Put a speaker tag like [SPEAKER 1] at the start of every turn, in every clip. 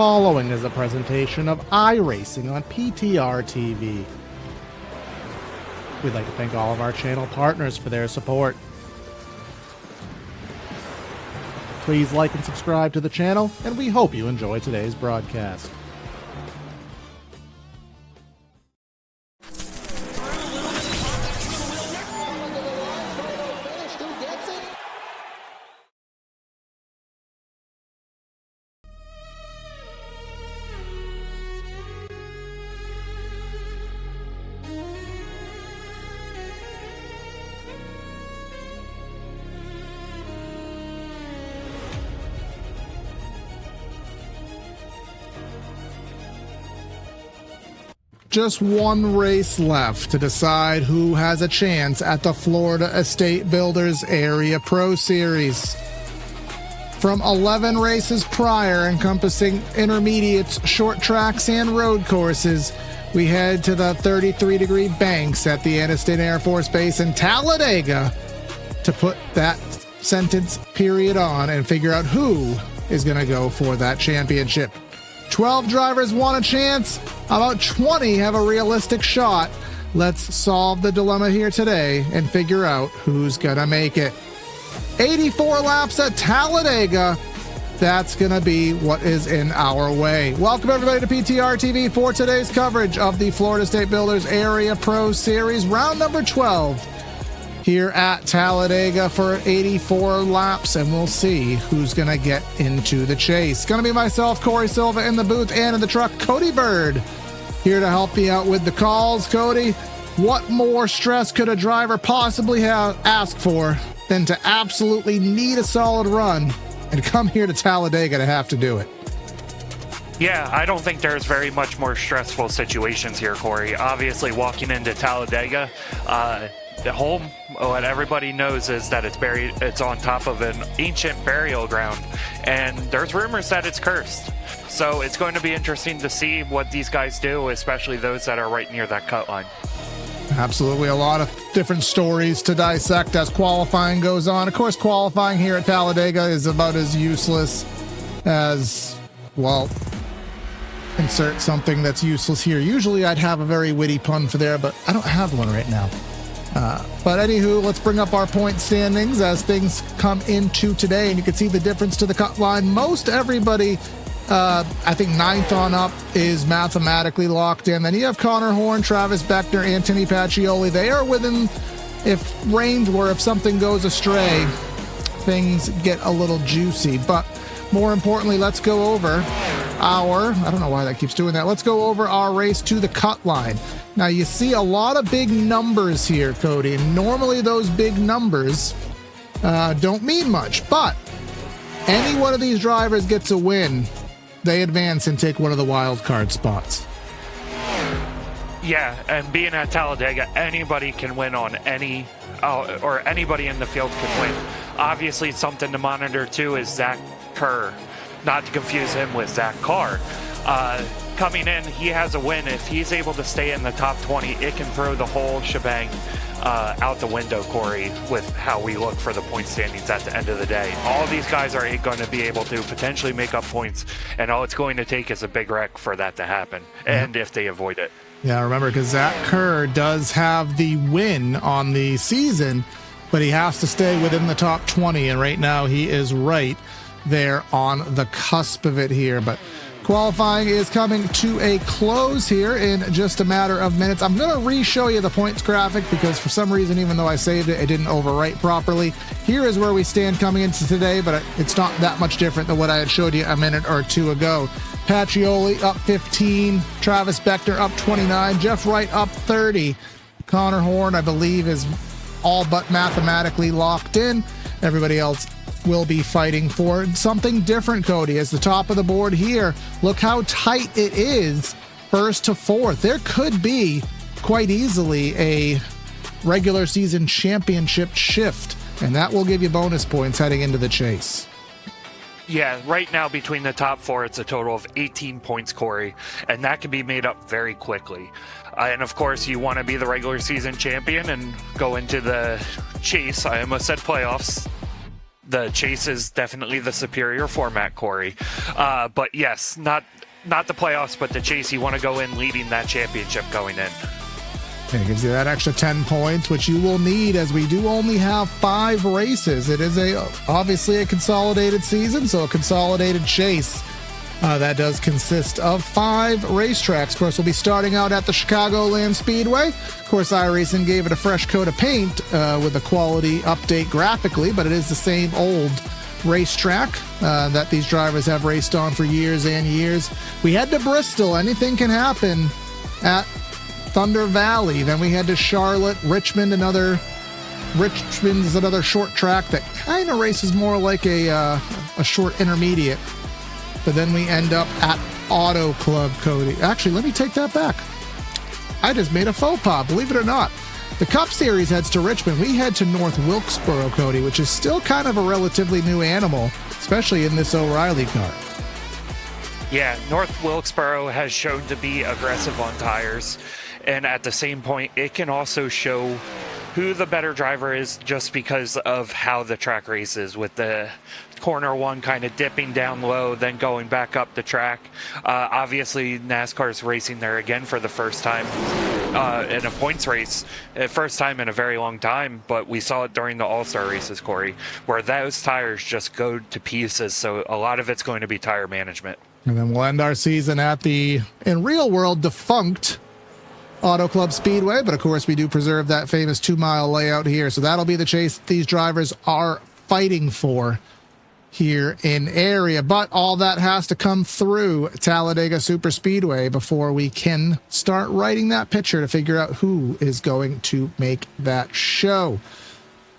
[SPEAKER 1] following is a presentation of iRacing on PTR TV. We'd like to thank all of our channel partners for their support. Please like and subscribe to the channel, and we hope you enjoy today's broadcast. Just one race left to decide who has a chance at the Florida Estate Builders Area Pro Series. From 11 races prior, encompassing intermediates, short tracks, and road courses, we head to the 33-degree banks at the Anniston Air Force Base in Talladega to put that sentence period on and figure out who is going to go for that championship. 12 drivers want a chance. About 20 have a realistic shot. Let's solve the dilemma here today and figure out who's gonna make it. 84 laps at Talladega. That's gonna be what is in our way. Welcome everybody to PTR TV for today's coverage of the Florida State Builders Area Pro Series, round number 12. Here at Talladega for 84 laps, and we'll see who's going to get into the chase. Going to be myself, Corey Silva, in the booth, and in the truck, Cody Bird, here to help me out with the calls. Cody, what more stress could a driver possibly have asked for than to absolutely need a solid run and come here to Talladega to have to do it?
[SPEAKER 2] Yeah, I don't think there's very much more stressful situations here, Corey. Obviously, walking into Talladega, the home, what everybody knows is that it's on top of an ancient burial ground, and there's rumors that it's cursed. So it's going to be interesting to see what these guys do, especially those that are right near that cut line.
[SPEAKER 1] Absolutely, a lot of different stories to dissect as qualifying goes on. Of course, qualifying here at Talladega is about as useless as, well, insert something that's useless here. Usually I'd have a very witty pun for there, but I don't have one right now. But anywho, let's bring up our point standings as things come into today, and you can see the difference to the cut line. Most everybody, I think 9th on up, is mathematically locked in. Then you have Connor Horn, Travis Beckner, Anthony Pacioli. They are within, if range where if something goes astray, things get a little juicy. But more importantly, let's go over I don't know why that keeps doing that. Let's go over our race to the cut line. Now, you see a lot of big numbers here, Cody, and normally those big numbers don't mean much, but any one of these drivers gets a win, they advance and take one of the wild card spots.
[SPEAKER 2] Yeah, and being at Talladega, anybody can win on or anybody in the field can win. Obviously, something to monitor too is Zach Kerr, not to confuse him with Zach Carr. Coming in, he has a win. If he's able to stay in the top 20, it can throw the whole shebang out the window, Corey, with how we look for the point standings at the end of the day. All these guys are going to be able to potentially make up points, and all it's going to take is a big wreck for that to happen, and if they avoid it.
[SPEAKER 1] Yeah, remember, because Zach Kerr does have the win on the season, but he has to stay within the top 20, and right now he is right there on the cusp of it here. But qualifying is coming to a close here in just a matter of minutes. I'm going to re-show you the points graphic because for some reason, even though I saved it, it didn't overwrite properly. Here is where we stand coming into today, but it's not that much different than what I had showed you a minute or two ago. Pacioli up 15, Travis Beckner up 29, Jeff Wright up 30. Connor Horn, I believe, is all but mathematically locked in. Everybody else will be fighting for something different, Cody. As the top of the board here, look how tight it is first to fourth. There could be quite easily a regular season championship shift, and that will give you bonus points heading into the chase.
[SPEAKER 2] Yeah, right now between the top four, it's a total of 18 points, Corey, and that can be made up very quickly. And of course, you want to be the regular season champion and go into the chase. I almost said playoffs. the chase is definitely the superior format, Corey. But yes, not the playoffs, but the chase. You want to go in leading that championship going in.
[SPEAKER 1] It gives you that extra 10 points, which you will need, as we do only have 5 races. It is obviously a consolidated season, so a consolidated chase. That does consist of 5 racetracks. Of course, we'll be starting out at the Chicagoland Speedway. Of course, iRacing gave it a fresh coat of paint with a quality update graphically, but it is the same old racetrack that these drivers have raced on for years and years. We head to Bristol. Anything can happen at Thunder Valley. Then we head to Charlotte. Richmond's another short track that kind of races more like a short intermediate. But then we end up at Auto Club, Cody. Actually, let me take that back. I just made a faux pas, believe it or not. The Cup Series heads to Richmond. We head to North Wilkesboro, Cody, which is still kind of a relatively new animal, especially in this O'Reilly car.
[SPEAKER 2] Yeah, North Wilkesboro has shown to be aggressive on tires. And at the same point, it can also show who the better driver is just because of how the track races, with the corner one kind of dipping down low, then going back up the track. Obviously, NASCAR's racing there again for the first time in a points race. First time in a very long time, but we saw it during the All-Star races, Corey, where those tires just go to pieces. So a lot of it's going to be tire management.
[SPEAKER 1] And then we'll end our season at the, in real world, defunct Auto Club Speedway, but of course we do preserve that famous 2-mile layout here, so that'll be the chase these drivers are fighting for here in area. But all that has to come through Talladega Superspeedway before we can start writing that picture to figure out who is going to make that show.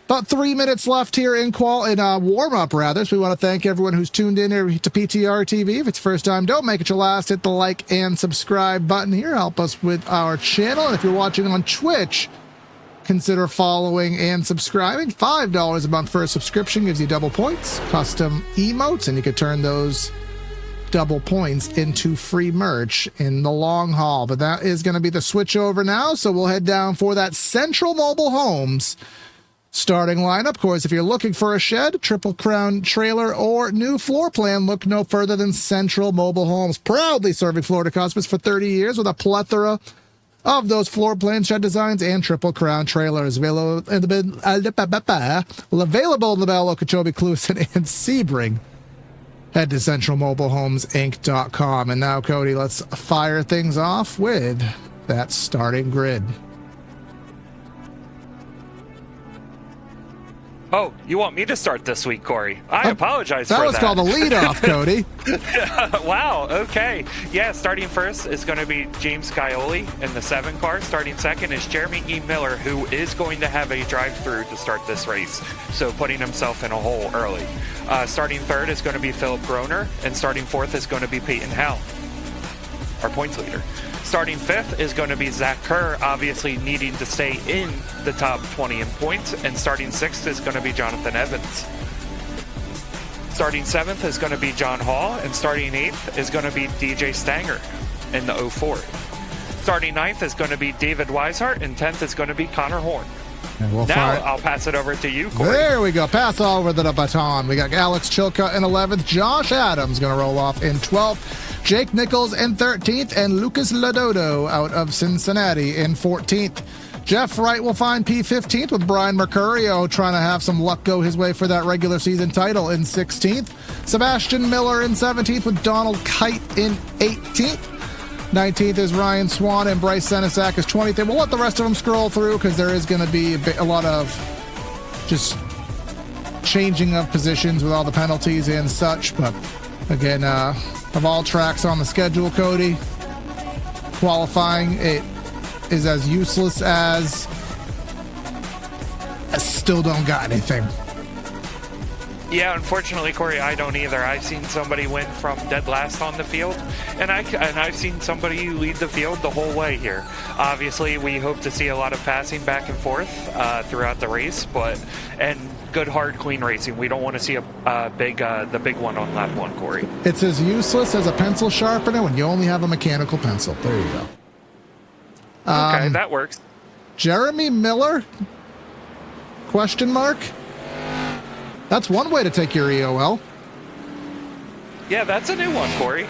[SPEAKER 1] About 3 minutes left here in warm-up, rather. So we want to thank everyone who's tuned in here to PTR TV. If it's your first time, don't make it your last. Hit the like and subscribe button here. Help us with our channel. And if you're watching on Twitch, consider following and subscribing. $5 a month for a subscription gives you double points, custom emotes, and you can turn those double points into free merch in the long haul. But that is going to be the switch over now. So we'll head down for that Central Mobile Homes starting lineup. Of course, if you're looking for a shed, Triple Crown trailer, or new floor plan, look no further than Central Mobile Homes. Proudly serving Florida customers for 30 years with a plethora of those floor plan, shed designs, and Triple Crown trailers. Available in the Bell, Okeechobee, Cluson, and Sebring. Head to centralmobilehomeinc.com. And now, Cody, let's fire things off with that starting grid.
[SPEAKER 2] Oh, you want me to start this week, Corey? I apologize for that.
[SPEAKER 1] That was called a lead-off, Cody.
[SPEAKER 2] Wow, okay. Yeah, starting first is going to be James Scioli in the 7 car. Starting second is Jeremy E. Miller, who is going to have a drive-through to start this race, so putting himself in a hole early. Starting third is going to be Philip Groner, and starting fourth is going to be Peyton Howell, our points leader. Starting fifth is going to be Zach Kerr, obviously needing to stay in the top 20 in points. And starting sixth is going to be Jonathan Evans. Starting seventh is going to be John Hall. And starting eighth is going to be DJ Stanger in the 04. Starting ninth is going to be David Weishart. And 10th is going to be Connor Horn. I'll pass it over to you, Corey.
[SPEAKER 1] There we go. Pass over the baton. We got Alex Chilka in 11th. Josh Adams going to roll off in 12th. Jake Nichols in 13th, and Lucas Lododo out of Cincinnati in 14th. Jeff Wright will find P15th with Brian Mercurio trying to have some luck go his way for that regular season title in 16th. Sebastian Miller in 17th with Donald Kite in 18th. 19th is Ryan Swan, and Bryce Senesac is 20th. And we'll let the rest of them scroll through because there is going to be a lot of just changing of positions with all the penalties and such. But again, of all tracks on the schedule, Cody, qualifying, it is as useless as I still don't got anything.
[SPEAKER 2] Yeah, unfortunately, Corey, I don't either. I've seen somebody win from dead last on the field, and I've seen somebody lead the field the whole way here. Obviously, we hope to see a lot of passing back and forth throughout the race, and good, hard, clean racing. We don't want to see the big one on lap 1, Corey.
[SPEAKER 1] It's as useless as a pencil sharpener when you only have a mechanical pencil. There you go.
[SPEAKER 2] Okay, that works.
[SPEAKER 1] Jeremy Miller? Question mark? That's one way to take your EOL.
[SPEAKER 2] Yeah, that's a new one, Corey.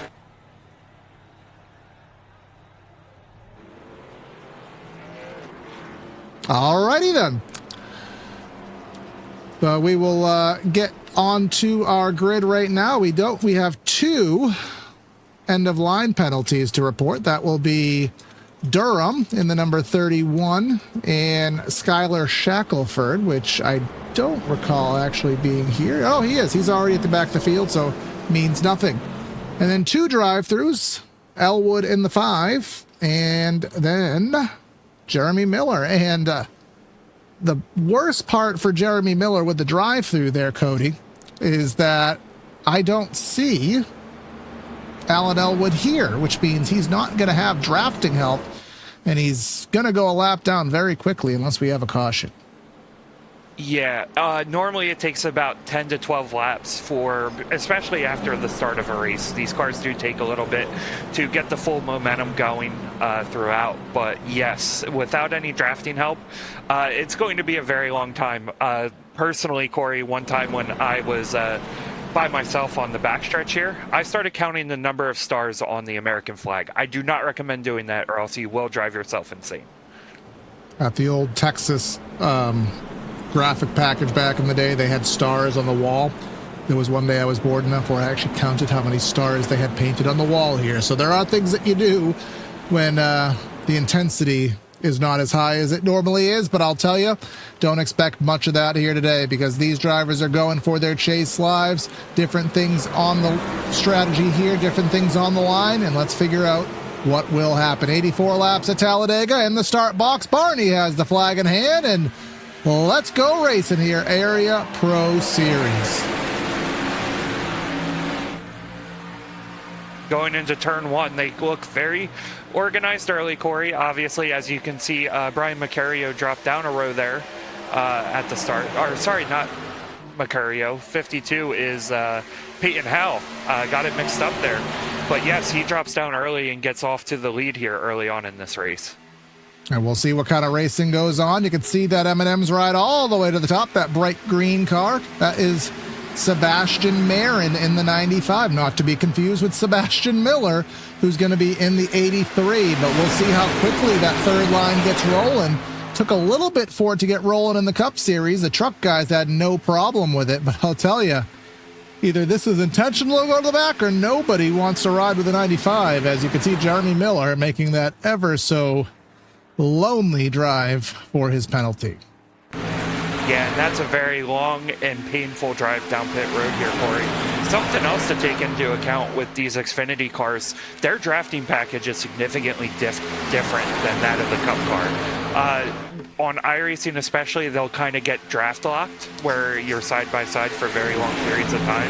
[SPEAKER 1] Alrighty then. We will get onto our grid right now. We have 2 end-of-line penalties to report. That will be Durham in the number 31 and Skylar Shackelford, which I don't recall actually being here. Oh, he is. He's already at the back of the field, so means nothing. And then 2 drive-throughs, Elwood in the 5, and then Jeremy Miller. And the worst part for Jeremy Miller with the drive-through there, Cody, is that I don't see Alan Elwood here, which means he's not going to have drafting help, and he's going to go a lap down very quickly unless we have a caution.
[SPEAKER 2] Yeah, normally it takes about 10 to 12 laps for, especially after the start of a race. These cars do take a little bit to get the full momentum going throughout. But yes, without any drafting help, it's going to be a very long time. Personally, Corey, one time when I was by myself on the backstretch here, I started counting the number of stars on the American flag. I do not recommend doing that, or else you will drive yourself insane.
[SPEAKER 1] At the old Texas graphic package back in the day, they had stars on the wall. There was one day I was bored enough where I actually counted how many stars they had painted on the wall here. So there are things that you do when the intensity is not as high as it normally is, but I'll tell you, don't expect much of that here today, because these drivers are going for their chase lives. Different things on the strategy here, different things on the line, and let's figure out what will happen. 84 laps at Talladega in the start box. Barney has the flag in hand, and let's go racing here. Area Pro Series.
[SPEAKER 2] Going into turn 1, they look very organized early, Corey. Obviously, as you can see, Brian Macario dropped down a row there at the start. Or, sorry, not Macario. 52 is Peyton Howell. Got it mixed up there. But yes, he drops down early and gets off to the lead here early on in this race.
[SPEAKER 1] And we'll see what kind of racing goes on. You can see that M&M's ride all the way to the top, that bright green car. That is Sebastian Marin in the 95, not to be confused with Sebastian Miller, who's going to be in the 83. But we'll see how quickly that third line gets rolling. Took a little bit for it to get rolling in the Cup Series. The truck guys had no problem with it, but I'll tell you, either this is intentional to go to the back or nobody wants to ride with the 95, as you can see Jeremy Miller making that ever so lonely drive for his penalty.
[SPEAKER 2] Yeah, and that's a very long and painful drive down pit road here, Corey. Something else to take into account with these Xfinity cars, their drafting package is significantly different than that of the Cup car. On iRacing especially, they'll kind of get draft locked, where you're side by side for very long periods of time,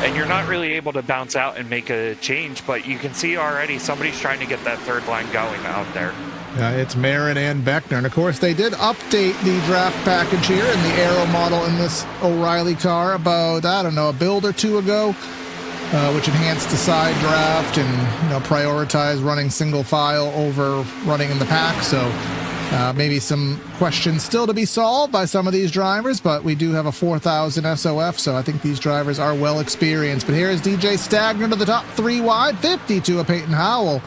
[SPEAKER 2] and you're not really able to bounce out and make a change, but you can see already somebody's trying to get that third line going out there.
[SPEAKER 1] It's Marin and Beckner. And, of course, they did update the draft package here in the Aero model in this O'Reilly car about, I don't know, a build or two ago, which enhanced the side draft and, prioritized running single file over running in the pack. So maybe some questions still to be solved by some of these drivers, but we do have a 4,000 SOF, so I think these drivers are well experienced. But here is DJ Stagner to the top, 3 wide, 52 of Peyton Howell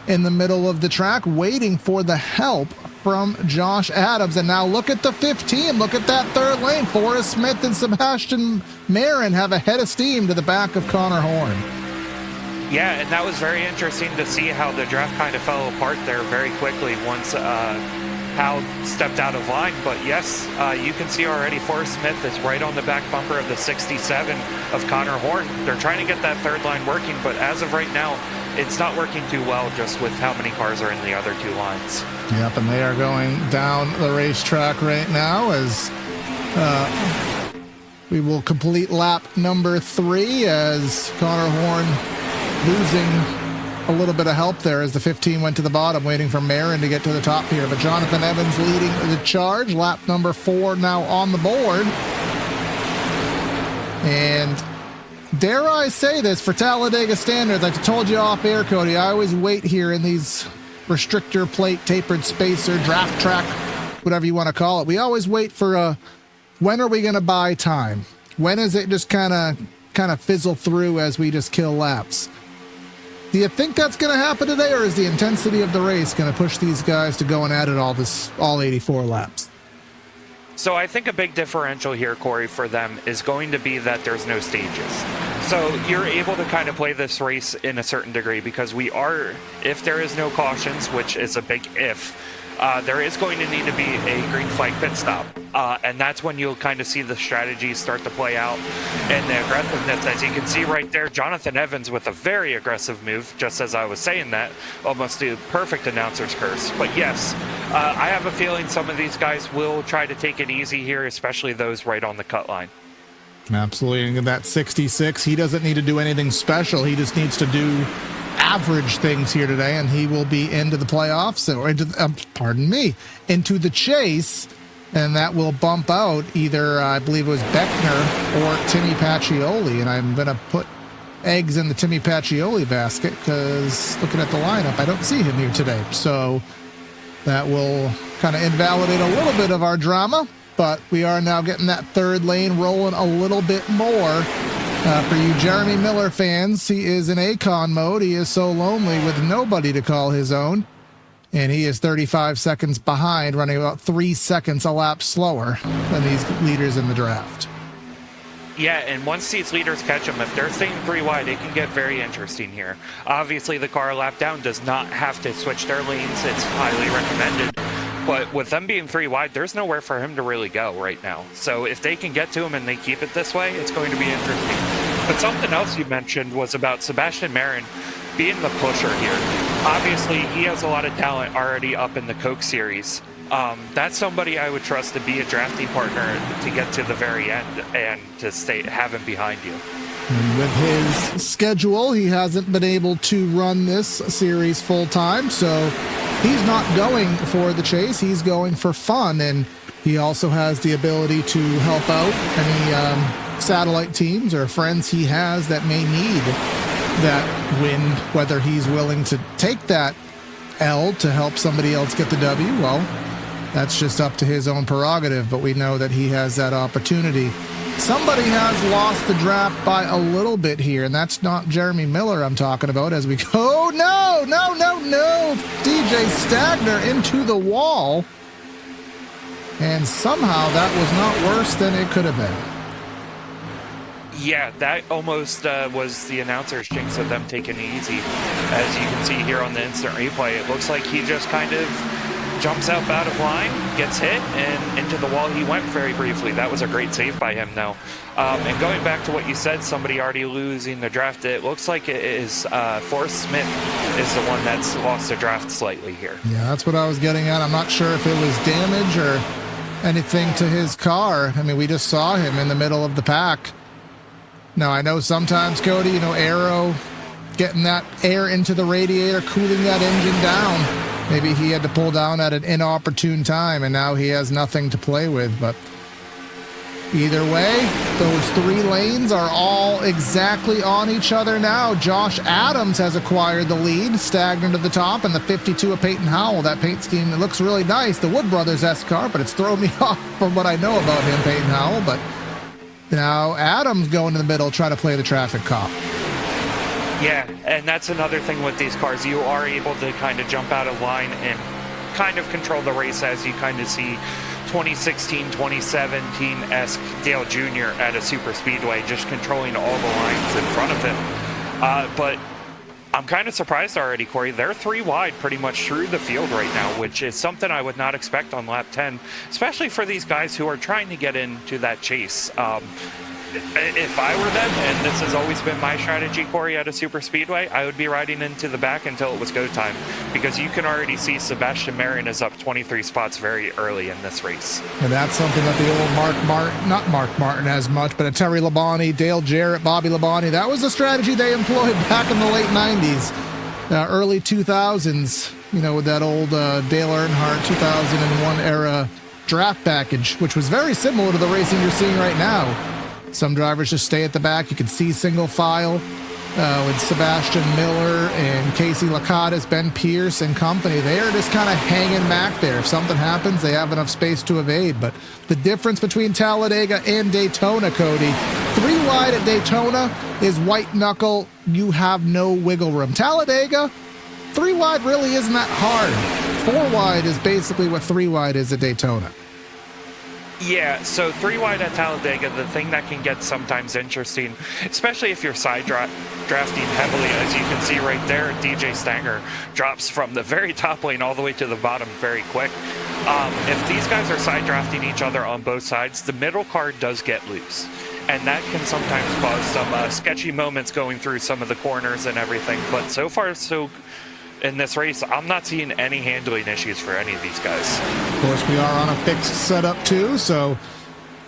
[SPEAKER 1] in the middle of the track, waiting for the help from Josh Adams. And now look at the 15. Look at that third lane. Forrest Smith and Sebastian Marin have a head of steam to the back of Connor Horn.
[SPEAKER 2] Yeah, and that was very interesting to see how the draft kind of fell apart there very quickly once Howell stepped out of line. But yes, you can see already Forrest Smith is right on the back bumper of the 67 of Connor Horn. They're trying to get that third line working, but as of right now, it's not working too well just with how many cars are in the other two lines.
[SPEAKER 1] Yep, and they are going down the racetrack right now as we will complete lap number 3 as Connor Horn losing a little bit of help there as the 15 went to the bottom, waiting for Marin to get to the top here. But Jonathan Evans leading the charge. Lap number 4 now on the board. And dare I say this, for Talladega standards, like I told you off air, Cody, I always wait here in these restrictor plate, tapered spacer, draft track, whatever you want to call it. We always wait for when are we going to buy time? When is it just kind of fizzle through as we just kill laps? Do you think that's going to happen today, or is the intensity of the race going to push these guys to going at it all 84 laps?
[SPEAKER 2] So I think a big differential here, Corey, for them is going to be that there's no stages. So you're able to kind of play this race in a certain degree because if there is no cautions, which is a big if, there is going to need to be a green flag pit stop. And that's when you'll kind of see the strategies start to play out and the aggressiveness. As you can see right there, Jonathan Evans with a very aggressive move, just as I was saying that, almost a perfect announcer's curse. But yes, I have a feeling some of these guys will try to take it easy here, especially those right on the cut line.
[SPEAKER 1] Absolutely. And that 66, he doesn't need to do anything special. He just needs to do average things here today, and he will be into the playoffs, or into the chase, and that will bump out either, I believe it was Beckner or Timmy Pacioli, and I'm going to put eggs in the Timmy Pacioli basket because looking at the lineup, I don't see him here today. So that will kind of invalidate a little bit of our drama, but we are now getting that third lane rolling a little bit more. For you Jeremy Miller fans, he is in Akon mode. He is so lonely with nobody to call his own. And he is 35 seconds behind, running about 3 seconds a lap slower than these leaders in the draft.
[SPEAKER 2] Yeah, and once these leaders catch them, if they're staying 3 wide, it can get very interesting here. Obviously, the car lap down does not have to switch their lanes. It's highly recommended. But with them being 3 wide, there's nowhere for him to really go right now. So if they can get to him and they keep it this way, it's going to be interesting. But something else you mentioned was about Sebastian Marin being the pusher here. Obviously, he has a lot of talent already up in the Coke Series. That's somebody I would trust to be a drafting partner to get to the very end and to have him behind you.
[SPEAKER 1] And with his schedule, he hasn't been able to run this series full time, so he's not going for the chase. He's going for fun, and he also has the ability to help out any satellite teams or friends he has that may need that win, whether he's willing to take that L to help somebody else get the W. Well, that's just up to his own prerogative, but we know that he has that opportunity. Somebody has lost the draft by a little bit here, and that's not Jeremy Miller I'm talking about as we go. No! DJ Stagner into the wall. And somehow that was not worse than it could have been.
[SPEAKER 2] Yeah, that almost was the announcer's jinx of them taking it easy. As you can see here on the instant replay, it looks like he just kind of jumps out of line, gets hit, and into the wall he went very briefly. That was a great save by him, though. And going back to what you said, somebody already losing the draft, it looks like it is Forrest Smith is the one that's lost the draft slightly here.
[SPEAKER 1] Yeah, that's what I was getting at. I'm not sure if it was damage or anything to his car. I mean, we just saw him in the middle of the pack. Now, I know sometimes, Cody, aero, getting that air into the radiator, cooling that engine down. Maybe he had to pull down at an inopportune time, and now he has nothing to play with. But either way, those 3 lanes are all exactly on each other now. Josh Adams has acquired the lead, stagnant to the top, and the 52 of Peyton Howell. That paint scheme, it looks really nice. The Wood Brothers-esque car, but it's thrown me off from what I know about him, Peyton Howell. But now Adams going in the middle, trying to play the traffic cop.
[SPEAKER 2] Yeah, and that's another thing with these cars. You are able to kind of jump out of line and kind of control the race as you kind of see 2016, 2017-esque Dale Jr. at a super speedway, just controlling all the lines in front of him. But I'm kind of surprised already, Corey. They're 3 wide pretty much through the field right now, which is something I would not expect on lap 10, especially for these guys who are trying to get into that chase. If I were them, and this has always been my strategy, Corey, at a super speedway, I would be riding into the back until it was go time, because you can already see Sebastian Marin is up 23 spots very early in this race.
[SPEAKER 1] And that's something that the old not Mark Martin as much, but a Terry Labonte, Dale Jarrett, Bobby Labonte, that was the strategy they employed back in the late 90s, early 2000s, with that old Dale Earnhardt 2001 era draft package, which was very similar to the racing you're seeing right now. Some drivers just stay at the back. You can see single file. with Sebastian Miller and Casey Lakatos, Ben Pierce and company. They are just kind of hanging back there. If something happens, they have enough space to evade. But the difference between Talladega and Daytona, Cody, 3 wide at Daytona is white knuckle. You have no wiggle room. Talladega, 3 wide really isn't that hard. 4 wide is basically what 3 wide is at Daytona.
[SPEAKER 2] Yeah, so 3 wide at Talladega, the thing that can get sometimes interesting, especially if you're side drafting heavily, as you can see right there, DJ Stanger drops from the very top lane all the way to the bottom very quick. If these guys are side drafting each other on both sides, the middle car does get loose. And that can sometimes cause some sketchy moments going through some of the corners and everything. But so far, so in this race, I'm not seeing any handling issues for any of these guys.
[SPEAKER 1] Of course, we are on a fixed setup too, so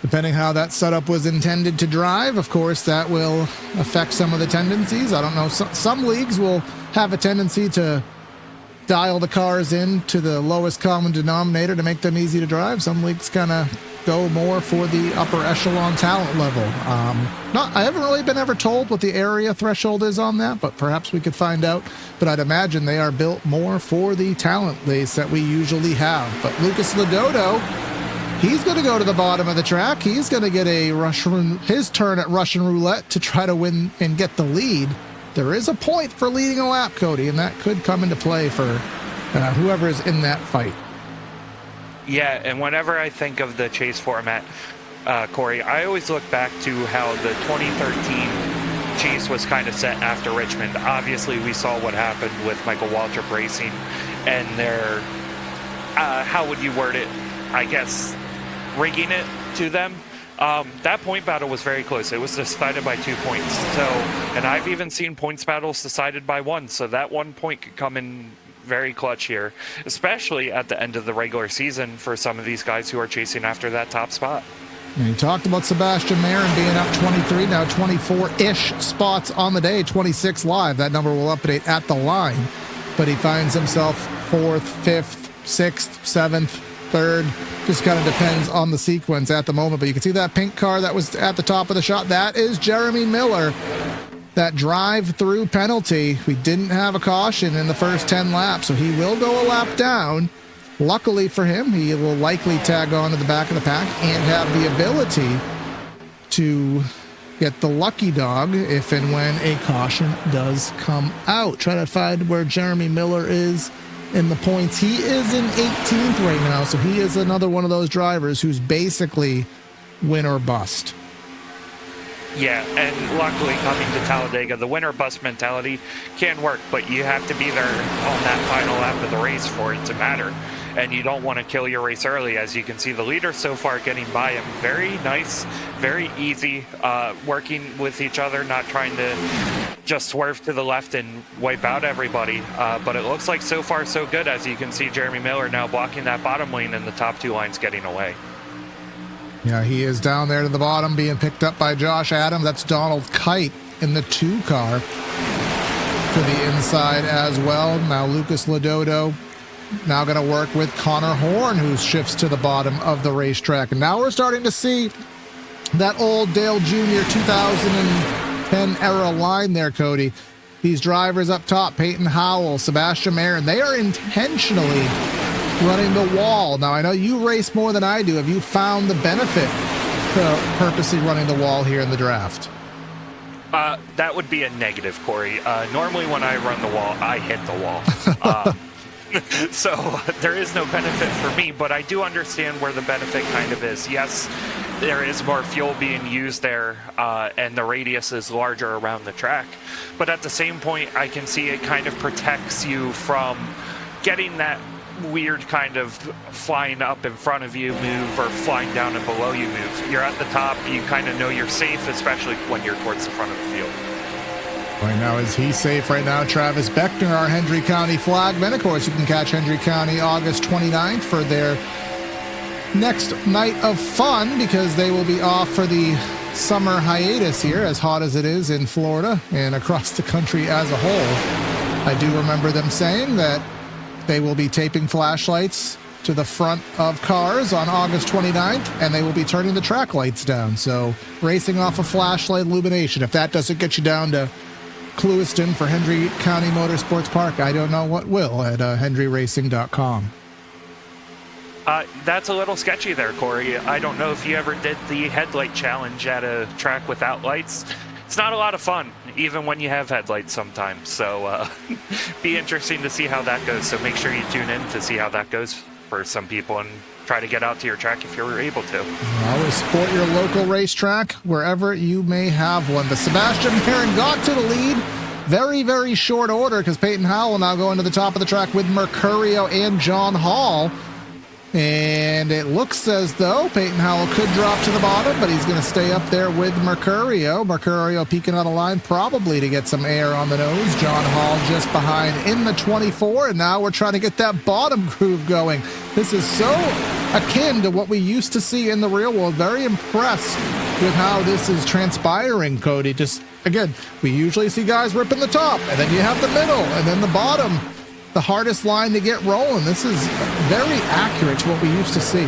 [SPEAKER 1] depending how that setup was intended to drive, of course, that will affect some of the tendencies. I don't know, some leagues will have a tendency to dial the cars in to the lowest common denominator to make them easy to drive. Some leagues kind of go more for the upper echelon talent level. I haven't really been ever told what the area threshold is on that, but perhaps we could find out. But I'd imagine they are built more for the talent race that we usually have. But Lucas Lodoto, he's going to go to the bottom of the track. He's going to get his turn at Russian roulette to try to win and get the lead. There is a point for leading a lap, Cody, and that could come into play for whoever is in that fight.
[SPEAKER 2] Yeah, and whenever I think of the chase format, Corey, I always look back to how the 2013 chase was kind of set after Richmond. Obviously, we saw what happened with Michael Waltrip Racing and their, how would you word it, I guess, rigging it to them. That point battle was very close. It was decided by 2 points. So, and I've even seen points battles decided by 1. So that 1 point could come in very clutch here, especially at the end of the regular season for some of these guys who are chasing after that top spot.
[SPEAKER 1] And you talked about Sebastian Marin being up 23, now 24-ish spots on the day, 26 live. That number will update at the line. But he finds himself 4th, 5th, 6th, 7th, 3rd. Just kind of depends on the sequence at the moment. But you can see that pink car that was at the top of the shot. That is Jeremy Miller. That drive-through penalty, we didn't have a caution in the first 10 laps, so he will go a lap down. Luckily for him, he will likely tag on to the back of the pack and have the ability to get the lucky dog if and when a caution does come out. Try to find where Jeremy Miller is in the points. He is in 18th right now, so he is another one of those drivers who's basically win or bust.
[SPEAKER 2] Yeah, and luckily coming to Talladega, the winner bust mentality can work, but you have to be there on that final lap of the race for it to matter. And you don't want to kill your race early. As you can see, the leaders so far getting by him. Very nice, very easy, working with each other, not trying to just swerve to the left and wipe out everybody. But it looks like so far so good. As you can see, Jeremy Miller now blocking that bottom lane and the top 2 lines getting away.
[SPEAKER 1] Yeah, he is down there to the bottom being picked up by Josh Adams. That's Donald Kite in the 2 car to the inside as well. Now Lucas Lodoto now going to work with Connor Horn, who shifts to the bottom of the racetrack. And now we're starting to see that old Dale Jr. 2010 era line there, Cody. These drivers up top, Peyton Howell, Sebastian Marin, they are intentionally running the wall. Now, I know you race more than I do. Have you found the benefit to purposely running the wall here in the draft?
[SPEAKER 2] That would be a negative, Corey. Normally when I run the wall, I hit the wall. So there is no benefit for me, but I do understand where the benefit kind of is. Yes, there is more fuel being used there, and the radius is larger around the track. But at the same point, I can see it kind of protects you from getting that weird kind of flying up in front of you move or flying down and below you move. You're at the top, you kind of know you're safe, especially when you're towards the front of the field.
[SPEAKER 1] Right now, is he safe right now? Travis Beckner, our Hendry County flagman. Of course, you can catch Hendry County August 29th for their next night of fun because they will be off for the summer hiatus here, as hot as it is in Florida and across the country as a whole. I do remember them saying that they will be taping flashlights to the front of cars on August 29th, and they will be turning the track lights down. So racing off of flashlight illumination, if that doesn't get you down to Clewiston for Hendry County Motorsports Park. I don't know what will at HendryRacing.com.
[SPEAKER 2] That's a little sketchy there, Corey. I don't know if you ever did the headlight challenge at a track without lights. It's not a lot of fun, even when you have headlights sometimes. So be interesting to see how that goes. So make sure you tune in to see how that goes for some people and try to get out to your track if you're able to.
[SPEAKER 1] Always support your local racetrack wherever you may have one. But Sebastian Marin got to the lead. Very, very short order because Peyton Howell now going to the top of the track with Mercurio and John Hall. And it looks as though Peyton Howell could drop to the bottom, but he's going to stay up there with Mercurio. Mercurio peeking on the line probably to get some air on the nose. John Hall just behind in the 24, and now we're trying to get that bottom groove going. This is so akin to what we used to see in the real world. Very impressed with how this is transpiring, Cody. Just, again, we usually see guys ripping the top, and then you have the middle, and then the bottom. The hardest line to get rolling. This is very accurate to what we used to see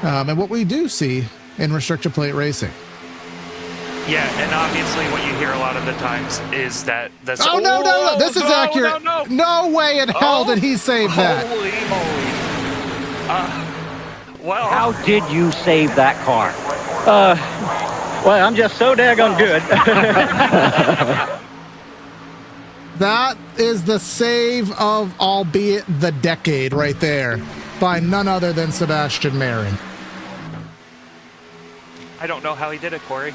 [SPEAKER 1] and what we do see in restrictor plate racing.
[SPEAKER 2] Yeah, and obviously what you hear a lot of the times is that this...
[SPEAKER 1] Oh, no. This is accurate. No way in hell did he save that.
[SPEAKER 2] Holy moly. Well...
[SPEAKER 3] How did you save that car? Well, I'm just so daggone good.
[SPEAKER 1] That is the save of, albeit the decade right there, by none other than Sebastian Marin.
[SPEAKER 2] I don't know how he did it, Corey.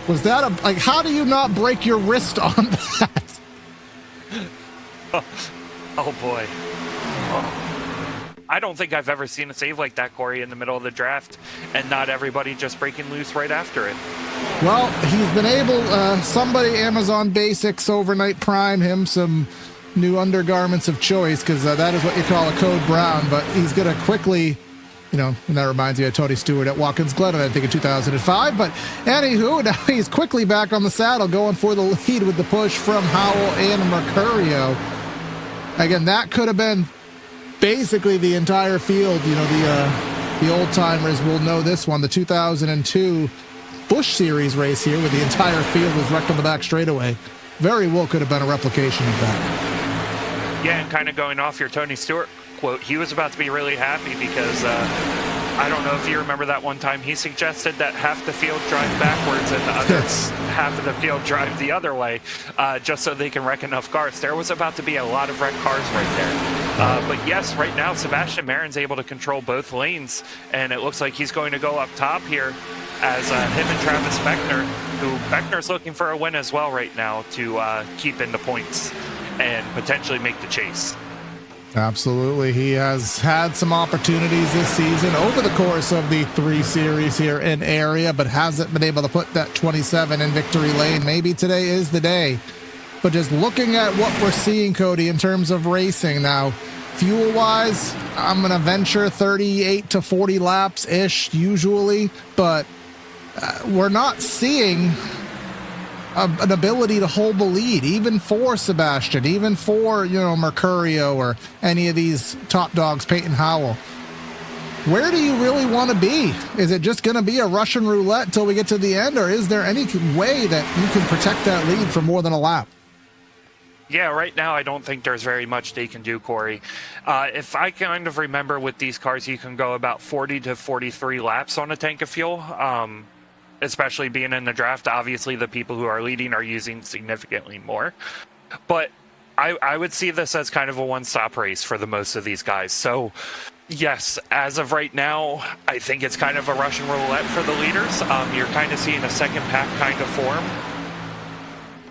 [SPEAKER 1] Was that a, like, how do you not break your wrist on that?
[SPEAKER 2] Oh boy. Oh. I don't think I've ever seen a save like that, Corey, in the middle of the draft, and not everybody just breaking loose right after it.
[SPEAKER 1] Well, he's been able, somebody, Amazon Basics, overnight prime him some new undergarments of choice, because that is what you call a code brown, but he's going to quickly, you know, and that reminds me of Tony Stewart at Watkins Glen, I think in 2005, but anywho, now he's quickly back on the saddle, going for the lead with the push from Howell and Mercurio. Again, that could have been basically the entire field. You know, the old timers will know this one, the 2002 Busch Series race here, where the entire field was wrecked on the back straightaway. Very well could have been a replication of that.
[SPEAKER 2] Yeah, and kind of going off your Tony Stewart quote, he was about to be really happy because I don't know if you remember that one time he suggested that half the field drive backwards and the other half of the field drive the other way, just so they can wreck enough cars. There was about to be a lot of wrecked cars right there. But yes, right now Sebastian Marin's able to control both lanes, and it looks like he's going to go up top here as him and Travis Beckner, who Beckner's looking for a win as well right now to keep in the points and potentially make the chase.
[SPEAKER 1] Absolutely. He has had some opportunities this season over the course of the 3 series here in area, but hasn't been able to put that 27 in victory lane. Maybe today is the day. But just looking at what we're seeing, Cody, in terms of racing now, fuel-wise, I'm going to venture 38 to 40 laps-ish usually, but we're not seeing an ability to hold the lead, even for Sebastian, even for, you know, Mercurio or any of these top dogs, Peyton Howell. Where do you really want to be? Is it just going to be a Russian roulette until we get to the end, or is there any way that you can protect that lead for more than a lap?
[SPEAKER 2] Yeah, right now I don't think there's very much they can do, Corey. If I kind of remember with these cars, you can go about 40 to 43 laps on a tank of fuel. Especially being in the draft, obviously the people who are leading are using significantly more. But I would see this as kind of a one-stop race for the most of these guys. So, yes, as of right now, I think it's kind of a Russian roulette for the leaders. You're kind of seeing a second pack kind of form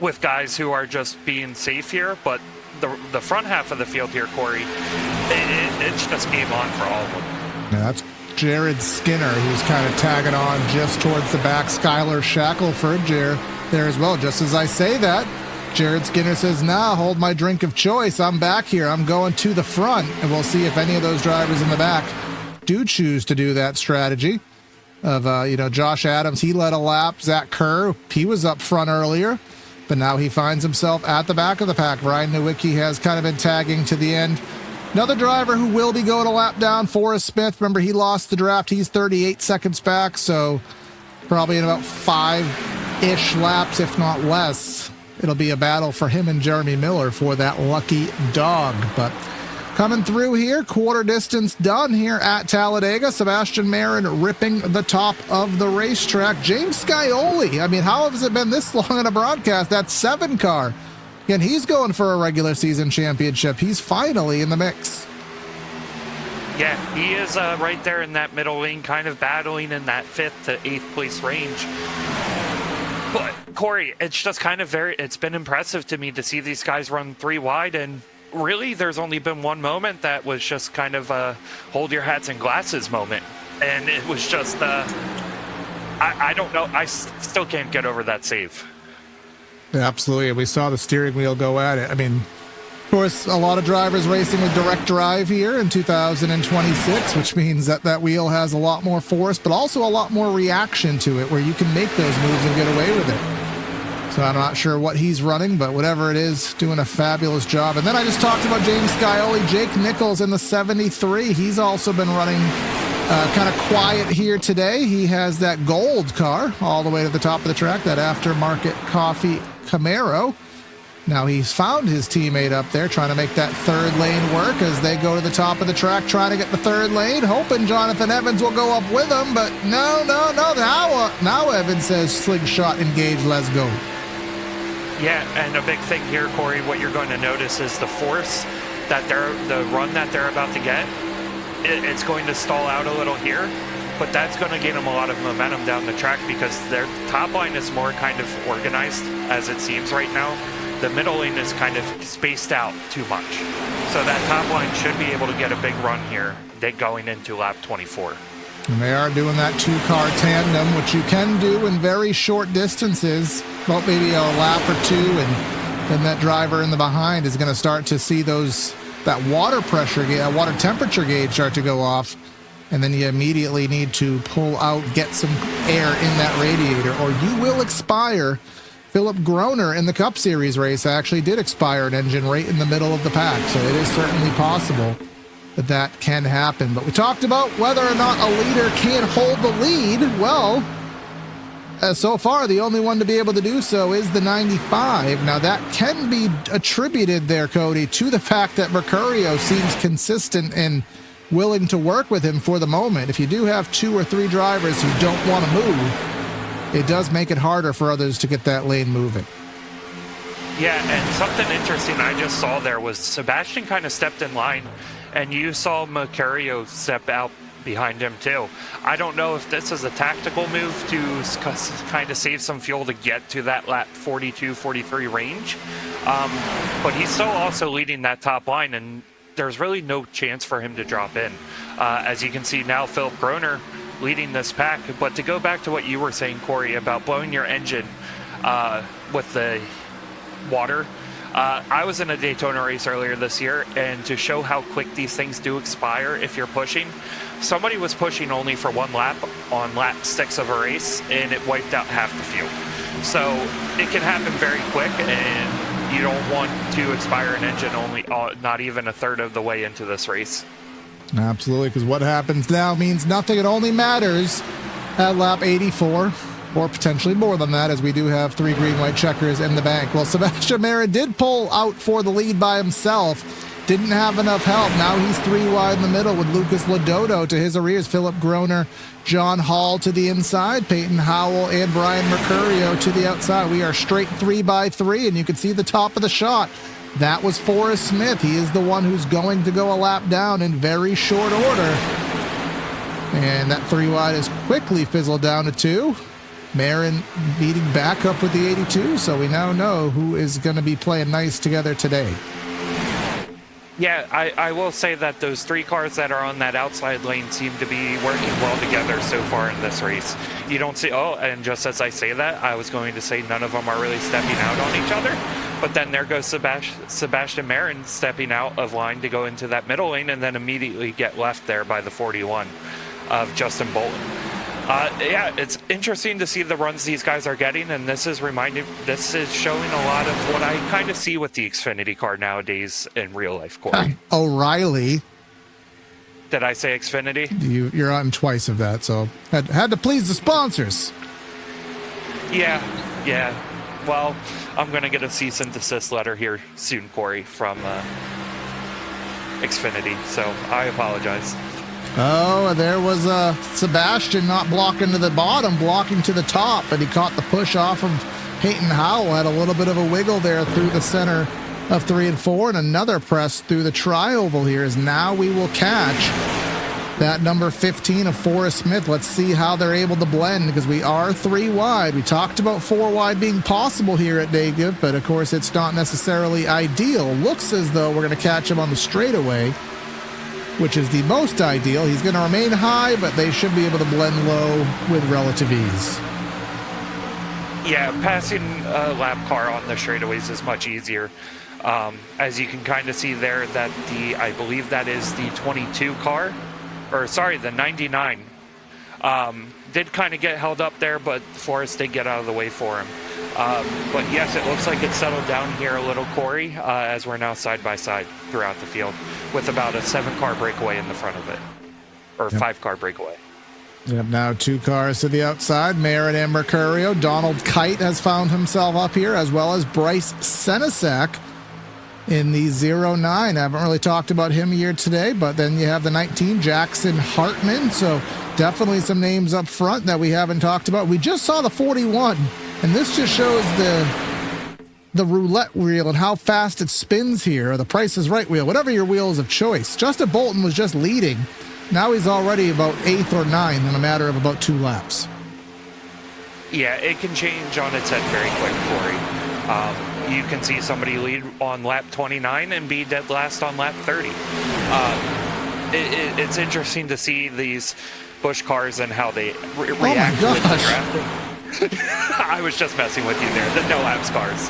[SPEAKER 2] with guys who are just being safe here. But the front half of the field here, Corey, it's just game on for all of them.
[SPEAKER 1] Yeah, that's Jared Skinner, who's kind of tagging on just towards the back. Skylar Shackelford there as well. Just as I say that, Jared Skinner says, nah, hold my drink of choice. I'm back here. I'm going to the front. And we'll see if any of those drivers in the back do choose to do that strategy of, Josh Adams. He led a lap. Zach Kerr, he was up front earlier, but now he finds himself at the back of the pack. Ryan Nowicki has kind of been tagging to the end Another driver who will be going a lap down, Forrest Smith. Remember, he lost the draft. He's 38 seconds back, so probably in about 5-ish laps, if not less. It'll be a battle for him and Jeremy Miller for that lucky dog. But coming through here, quarter distance done here at Talladega. Sebastian Marin ripping the top of the racetrack. James Scioli, I mean, how has it been this long in a broadcast? That 7 car. And he's going for a regular season championship. He's finally in the mix.
[SPEAKER 2] Yeah, he is right there in that middle lane, kind of battling in that 5th to 8th place range. But, Corey, it's just kind of it's been impressive to me to see these guys run 3 wide, and really there's only been one moment that was just kind of a hold your hats and glasses moment. And it was just, I don't know, I still can't get over that save.
[SPEAKER 1] Yeah, absolutely. We saw the steering wheel go at it. I mean, of course, a lot of drivers racing with direct drive here in 2026, which means that that wheel has a lot more force, but also a lot more reaction to it, where you can make those moves and get away with it. So I'm not sure what he's running, but whatever it is, doing a fabulous job. And then I just talked about James Scioli, Jake Nichols in the 73. He's also been running kind of quiet here today. He has that gold car all the way to the top of the track, that aftermarket coffee Camaro. Now he's found his teammate up there trying to make that 3rd lane work as they go to the top of the track trying to get the 3rd lane, hoping Jonathan Evans will go up with him, but no. Now Evans says slingshot engage, let's go.
[SPEAKER 2] Yeah, and a big thing here, Corey, what you're going to notice is the force that the run that they're about to get. It's going to stall out a little here, but that's going to gain them a lot of momentum down the track because their top line is more kind of organized as it seems right now. The middle lane is kind of spaced out too much. So that top line should be able to get a big run here going into lap 24.
[SPEAKER 1] And they are doing that 2-car tandem, which you can do in very short distances, about maybe a lap or 2, and then that driver in the behind is going to start to see that water pressure, water temperature gauge start to go off, and then you immediately need to pull out, get some air in that radiator, or you will expire. Philip Groner in the Cup Series race actually did expire an engine right in the middle of the pack, so it is certainly possible that that can happen. But we talked about whether or not a leader can hold the lead. Well, so far, the only one to be able to do so is the 95. Now, that can be attributed there, Cody, to the fact that Mercurio seems consistent and willing to work with him for the moment. If you do have 2 or 3 drivers who don't want to move, it does make it harder for others to get that lane moving.
[SPEAKER 2] Yeah, and something interesting I just saw there was Sebastian kind of stepped in line, and you saw Mercurio step out behind him too. I don't know if this is a tactical move to kind of save some fuel to get to that lap 42, 43 range. But he's still also leading that top line, and there's really no chance for him to drop in. As you can see now, Philip Groner leading this pack. But to go back to what you were saying, Corey, about blowing your engine with the water, I was in a Daytona race earlier this year, and to show how quick these things do expire if you're pushing, somebody was pushing only for 1 lap on lap 6 of a race, and it wiped out half the fuel. So it can happen very quick, and you don't want to expire an engine only not even a third of the way into this race.
[SPEAKER 1] Absolutely, because what happens now means nothing. It only matters at lap 84. Or potentially more than that, as we do have 3 green-white checkers in the bank. Well, Sebastian Marin did pull out for the lead by himself. Didn't have enough help. Now he's 3 wide in the middle with Lucas Lodoto to his rears. Philip Groner, John Hall to the inside. Peyton Howell and Brian Mercurio to the outside. We are straight 3 by 3, and you can see the top of the shot. That was Forrest Smith. He is the one who's going to go a lap down in very short order. And that 3 wide is quickly fizzled down to 2. Marin beating back up with the 82, so we now know who is going to be playing nice together today.
[SPEAKER 2] Yeah, I will say that those 3 cars that are on that outside lane seem to be working well together so far in this race. You don't see, and just as I say that, I was going to say none of them are really stepping out on each other, but then there goes Sebastian Marin stepping out of line to go into that middle lane and then immediately get left there by the 41 of Justin Bolton. Yeah, it's interesting to see the runs these guys are getting, and this is showing a lot of what I kind of see with the Xfinity car nowadays in real life, Corey.
[SPEAKER 1] O'Reilly.
[SPEAKER 2] Did I say Xfinity?
[SPEAKER 1] You're on twice of that, so had to please the sponsors.
[SPEAKER 2] Yeah. Well, I'm going to get a cease and desist letter here soon, Corey, from Xfinity, so I apologize.
[SPEAKER 1] Oh, there was Sebastian not blocking to the bottom, blocking to the top, but he caught the push off of Peyton Howell. Had a little bit of a wiggle there through the center of 3 and 4, and another press through the tri-oval here as now we will catch that number 15 of Forrest Smith. Let's see how they're able to blend, because we are 3 wide. We talked about 4 wide being possible here at Talladega, but of course it's not necessarily ideal. Looks as though we're going to catch him on the straightaway, which is the most ideal. He's going to remain high, but they should be able to blend low with relative ease.
[SPEAKER 2] Yeah, passing a lap car on the straightaways is much easier. As you can kind of see there, that I believe that is the 22 car, or sorry, the 99. Did kind of get held up there, but Forrest did get out of the way for him. But yes, it looks like it's settled down here a little, Corey, as we're now side by side throughout the field with about a 7-car breakaway in the front of it, or 5-car breakaway.
[SPEAKER 1] Yep, now 2 cars to the outside. Merritt and Mercurio. Donald Kite has found himself up here, as well as Bryce Senesac in the 09. I haven't really talked about him here today, but then you have the 19, Jackson Hartman. So definitely some names up front that we haven't talked about. We just saw the 41, and this just shows the roulette wheel and how fast it spins here, or the Price is Right wheel, whatever your wheel is of choice. Justin Bolton was just leading. Now he's already about 8th or 9th in a matter of about 2 laps.
[SPEAKER 2] Yeah, it can change on its head very quick, Corey. You can see somebody lead on lap 29 and be dead last on lap 30. It's interesting to see these Busch cars and how they react with the drafting. I was just messing with you there, the no laps cars.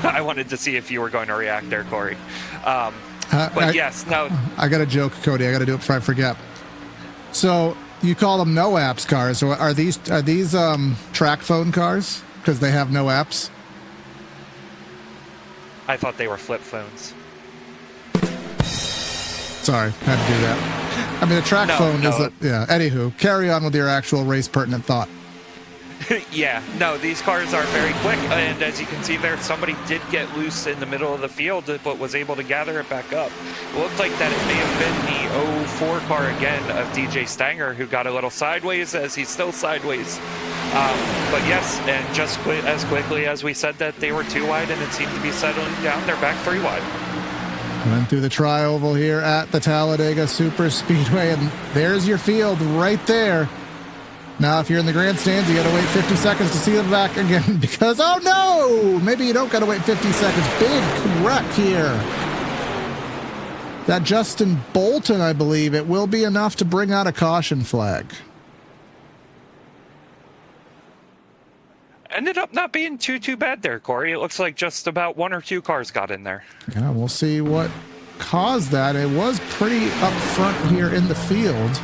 [SPEAKER 2] I wanted to see if you were going to react there, Corey. But yes, no.
[SPEAKER 1] I got a joke, Cody. I got to do it before I forget. So you call them no apps cars. So are these track phone cars because they have no apps?
[SPEAKER 2] I thought they were flip phones.
[SPEAKER 1] Sorry, had to do that. I mean, a track phone is yeah. Anywho, carry on with your actual race pertinent thought.
[SPEAKER 2] Yeah, no, these cars are very quick, and as you can see there, somebody did get loose in the middle of the field, but was able to gather it back up. It looked like that it may have been the 04 car again of DJ Stanger, who got a little sideways, as he's still sideways. But yes, and just as quickly as we said that they were 2 wide, and it seemed to be settling down, they're back 3 wide.
[SPEAKER 1] Went through the tri-oval here at the Talladega Super Speedway, and there's your field right there. Now, if you're in the grandstands, you got to wait 50 seconds to see them back again because, oh no, maybe you don't got to wait 50 seconds. Big wreck here. That Justin Bolton, I believe, it will be enough to bring out a caution flag.
[SPEAKER 2] Ended up not being too bad there, Corey. It looks like just about 1 or 2 cars got in there.
[SPEAKER 1] Yeah, we'll see what caused that. It was pretty up front here in the field.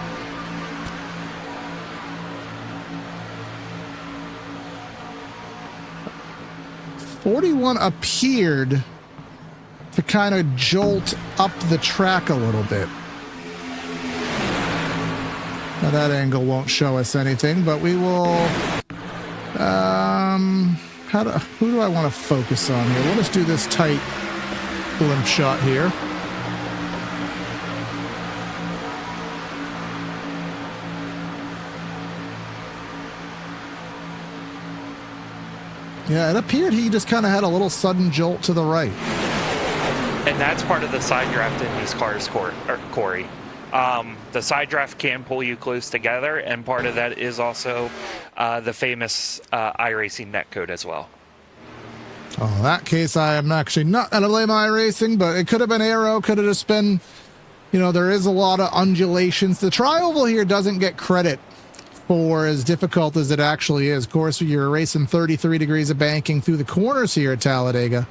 [SPEAKER 1] '41 appeared to kind of jolt up the track a little bit. Now that angle won't show us anything, but we will. Who do I want to focus on here? We'll just do this tight blimp shot here. Yeah, it appeared he just kind of had a little sudden jolt to the right.
[SPEAKER 2] And that's part of the side draft in these cars, Corey. The side draft can pull you close together, and part of that is also the famous iRacing netcode as well.
[SPEAKER 1] Oh, in that case, I am actually not going to blame iRacing, but it could have been aero, could have just been, there is a lot of undulations. The tri-oval here doesn't get credit for as difficult as it actually is. Of course, you're racing 33 degrees of banking through the corners here at Talladega.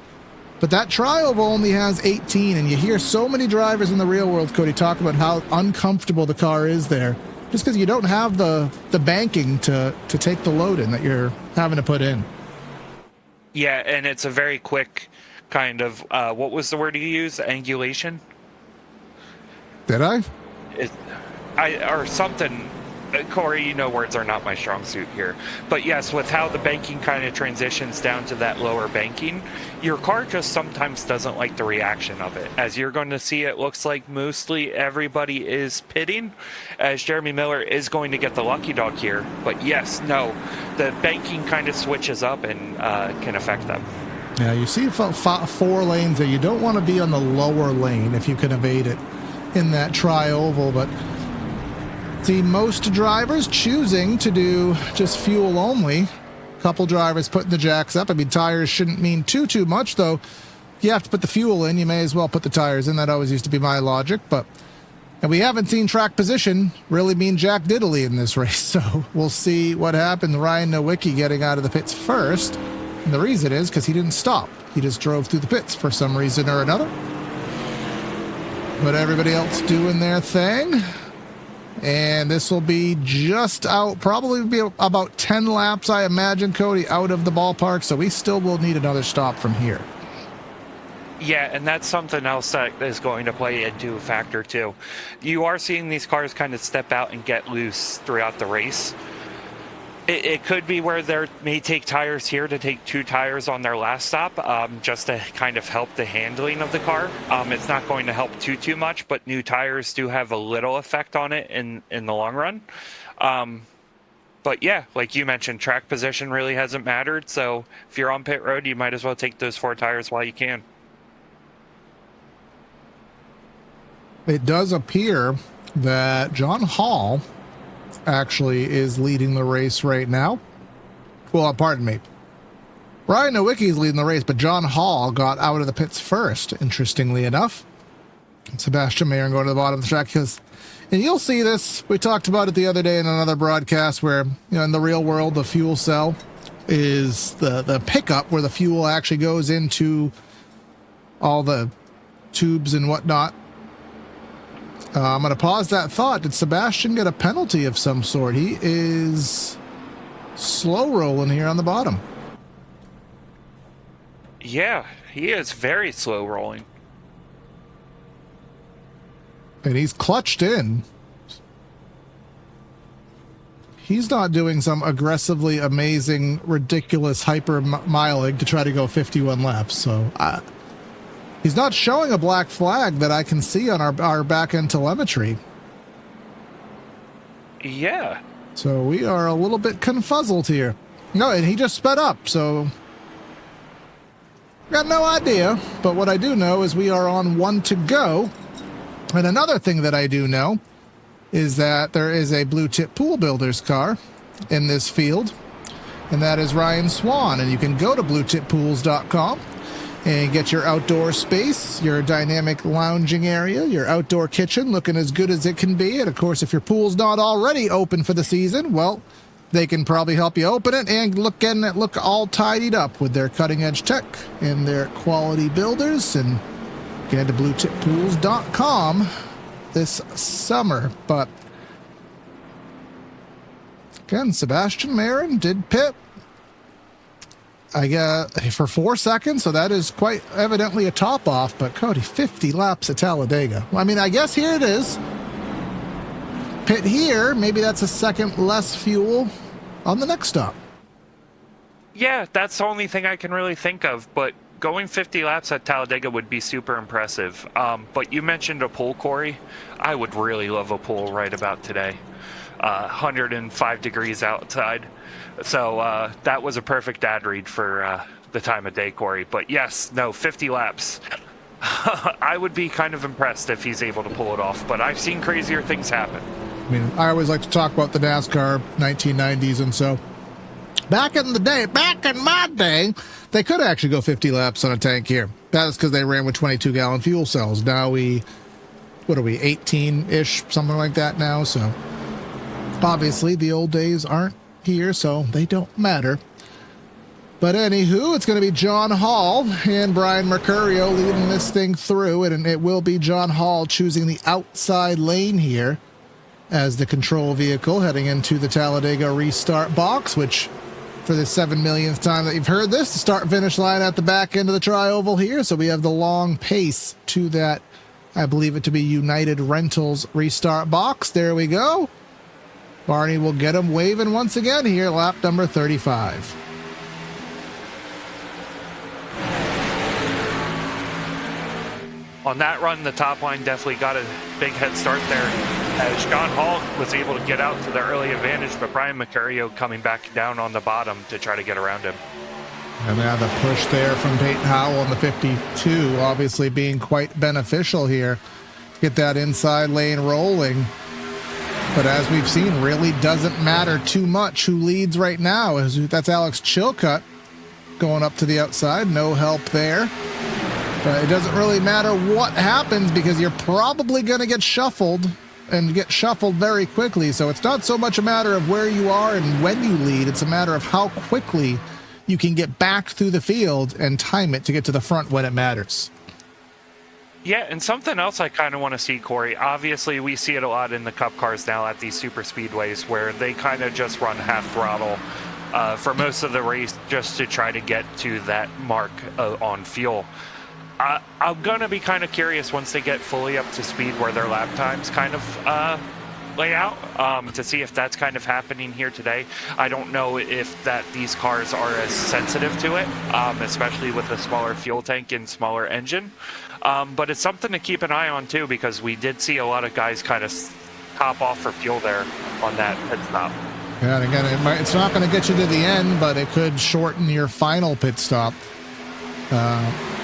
[SPEAKER 1] But that tri-oval only has 18, and you hear so many drivers in the real world, Cody, talk about how uncomfortable the car is there. just because you don't have the banking to take the load in that you're having to put in.
[SPEAKER 2] Yeah, and it's a very quick kind of, what was the word you used? Angulation?
[SPEAKER 1] Did I?
[SPEAKER 2] Or something. Corey, you know words are not my strong suit here. But yes, with how the banking kind of transitions down to that lower banking, your car just sometimes doesn't like the reaction of it. As you're going to see, it looks like mostly everybody is pitting, as Jeremy Miller is going to get the lucky dog here. But yes, no, the banking kind of switches up and can affect them.
[SPEAKER 1] Yeah, you see 4 lanes there. You don't want to be on the lower lane if you can evade it in that tri-oval, but see most drivers choosing to do just fuel only. A couple drivers putting the jacks up. I mean, tires shouldn't mean too much, though. If you have to put the fuel in, you may as well put the tires in. That always used to be my logic, and we haven't seen track position really mean jack diddly in this race, so we'll see what happens. Ryan Nowicki getting out of the pits first, and the reason is because he didn't stop. He just drove through the pits for some reason or another. But everybody else doing their thing. And this will be just out, probably be about 10 laps, I imagine, Cody, out of the ballpark. So we still will need another stop from here.
[SPEAKER 2] Yeah, and that's something else that is going to play into a factor, too. You are seeing these cars kind of step out and get loose throughout the race. It could be where they may take tires here to take 2 tires on their last stop, just to kind of help the handling of the car. It's not going to help too much, but new tires do have a little effect on it in the long run. But yeah, like you mentioned, track position really hasn't mattered. So if you're on pit road, you might as well take those 4 tires while you can.
[SPEAKER 1] It does appear that John Hall actually is leading the race right now. Well, pardon me. Ryan Nowicki is leading the race, but John Hall got out of the pits first, interestingly enough. Sebastian Mayer going to the bottom of the track and you'll see this. We talked about it the other day in another broadcast where, in the real world, the fuel cell is the pickup where the fuel actually goes into all the tubes and whatnot. I'm going to pause that thought. Did Sebastian get a penalty of some sort? He is slow rolling here on the bottom.
[SPEAKER 2] Yeah, he is very slow rolling.
[SPEAKER 1] And he's clutched in. He's not doing some aggressively amazing, ridiculous hyper miling to try to go 51 laps. So he's not showing a black flag that I can see on our back-end telemetry.
[SPEAKER 2] Yeah.
[SPEAKER 1] So we are a little bit confuzzled here. No, and he just sped up, so got no idea. But what I do know is we are on 1 to go. And another thing that I do know is that there is a Blue Tip Pool Builders car in this field, and that is Ryan Swan. And you can go to bluetippools.com and get your outdoor space, your dynamic lounging area, your outdoor kitchen looking as good as it can be. And of course, if your pool's not already open for the season, well, they can probably help you open it and look all tidied up with their cutting edge tech and their quality builders. And get to bluetippools.com this summer. But again, Sebastian Marin did pit, I guess, for 4 seconds, so that is quite evidently a top off. But Cody, 50 laps at Talladega. Well, I mean, I guess here it is. Pit here, maybe that's a second less fuel on the next stop.
[SPEAKER 2] Yeah, that's the only thing I can really think of, but going 50 laps at Talladega would be super impressive. But you mentioned a pool, Corey. I would really love a pool right about today. 105 degrees outside. So that was a perfect ad read for the time of day, Corey. But yes, no, 50 laps. I would be kind of impressed if he's able to pull it off. But I've seen crazier things happen.
[SPEAKER 1] I mean, I always like to talk about the NASCAR 1990s, and so back in my day, they could actually go 50 laps on a tank here. That is because they ran with 22-gallon fuel cells. Now what are we, 18-ish, something like that now? So obviously the old days aren't here, so they don't matter. But anywho, it's going to be John Hall and Brian Mercurio leading this thing through, and it will be John Hall choosing the outside lane here as the control vehicle heading into the Talladega restart box, which for the 7 millionth time that you've heard this, the start-finish line at the back end of the tri-oval here. So we have the long pace to that, I believe it to be United Rentals restart box. There we go. Barney will get him waving once again here, lap number 35.
[SPEAKER 2] On that run, the top line definitely got a big head start there, as John Hall was able to get out to the early advantage, but Brian Mercurio coming back down on the bottom to try to get around him.
[SPEAKER 1] And now the push there from Peyton Howell on the 52, obviously being quite beneficial here. Get that inside lane rolling. But as we've seen, really doesn't matter too much who leads right now. That's Alex Chilcutt going up to the outside. No help there. But it doesn't really matter what happens because you're probably going to get shuffled and get shuffled very quickly. So it's not so much a matter of where you are and when you lead. It's a matter of how quickly you can get back through the field and time it to get to the front when it matters.
[SPEAKER 2] Yeah, and something else I kind of want to see, Corey. Obviously, we see it a lot in the Cup cars now at these super speedways where they kind of just run half throttle for most of the race just to try to get to that mark on fuel. I'm going to be kind of curious once they get fully up to speed where their lap times kind of lay out to see if that's kind of happening here today. I don't know if these cars are as sensitive to it, especially with a smaller fuel tank and smaller engine. But it's something to keep an eye on too, because we did see a lot of guys kind of top off for fuel there on that pit stop.
[SPEAKER 1] Yeah, and again, it's not going to get you to the end, but it could shorten your final pit stop.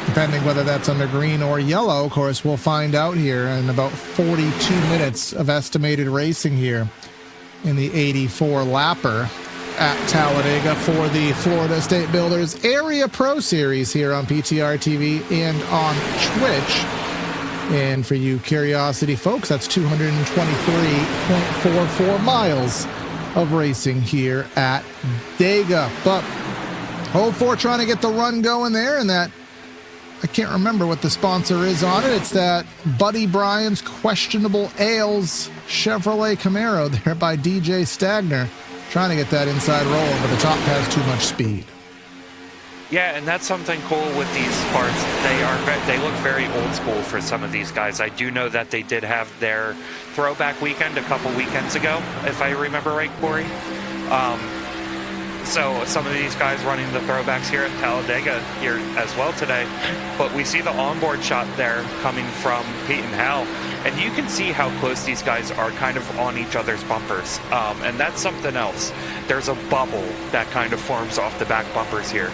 [SPEAKER 1] Depending whether that's under green or yellow. Of course, we'll find out here in about 42 minutes of estimated racing here in the 84 lapper at Talladega for the Florida State Builders Area Pro Series here on PTR TV and on Twitch. And for you curiosity folks, that's 223.44 miles of racing here at Dega. But Hole 4 trying to get the run going there, and that I can't remember what the sponsor is on it. It's that Buddy Bryan's Questionable Ales Chevrolet Camaro there by DJ Stagner. Trying to get that inside rolling, but the top has too much speed.
[SPEAKER 2] Yeah, and that's something cool with these cars. They look very old school for some of these guys. I do know that they did have their throwback weekend a couple weekends ago, if I remember right, Corey. So some of these guys running the throwbacks here at Talladega here as well today. But we see the onboard shot there coming from Pete and Hal. And you can see how close these guys are kind of on each other's bumpers. And that's something else. There's a bubble that kind of forms off the back bumpers here.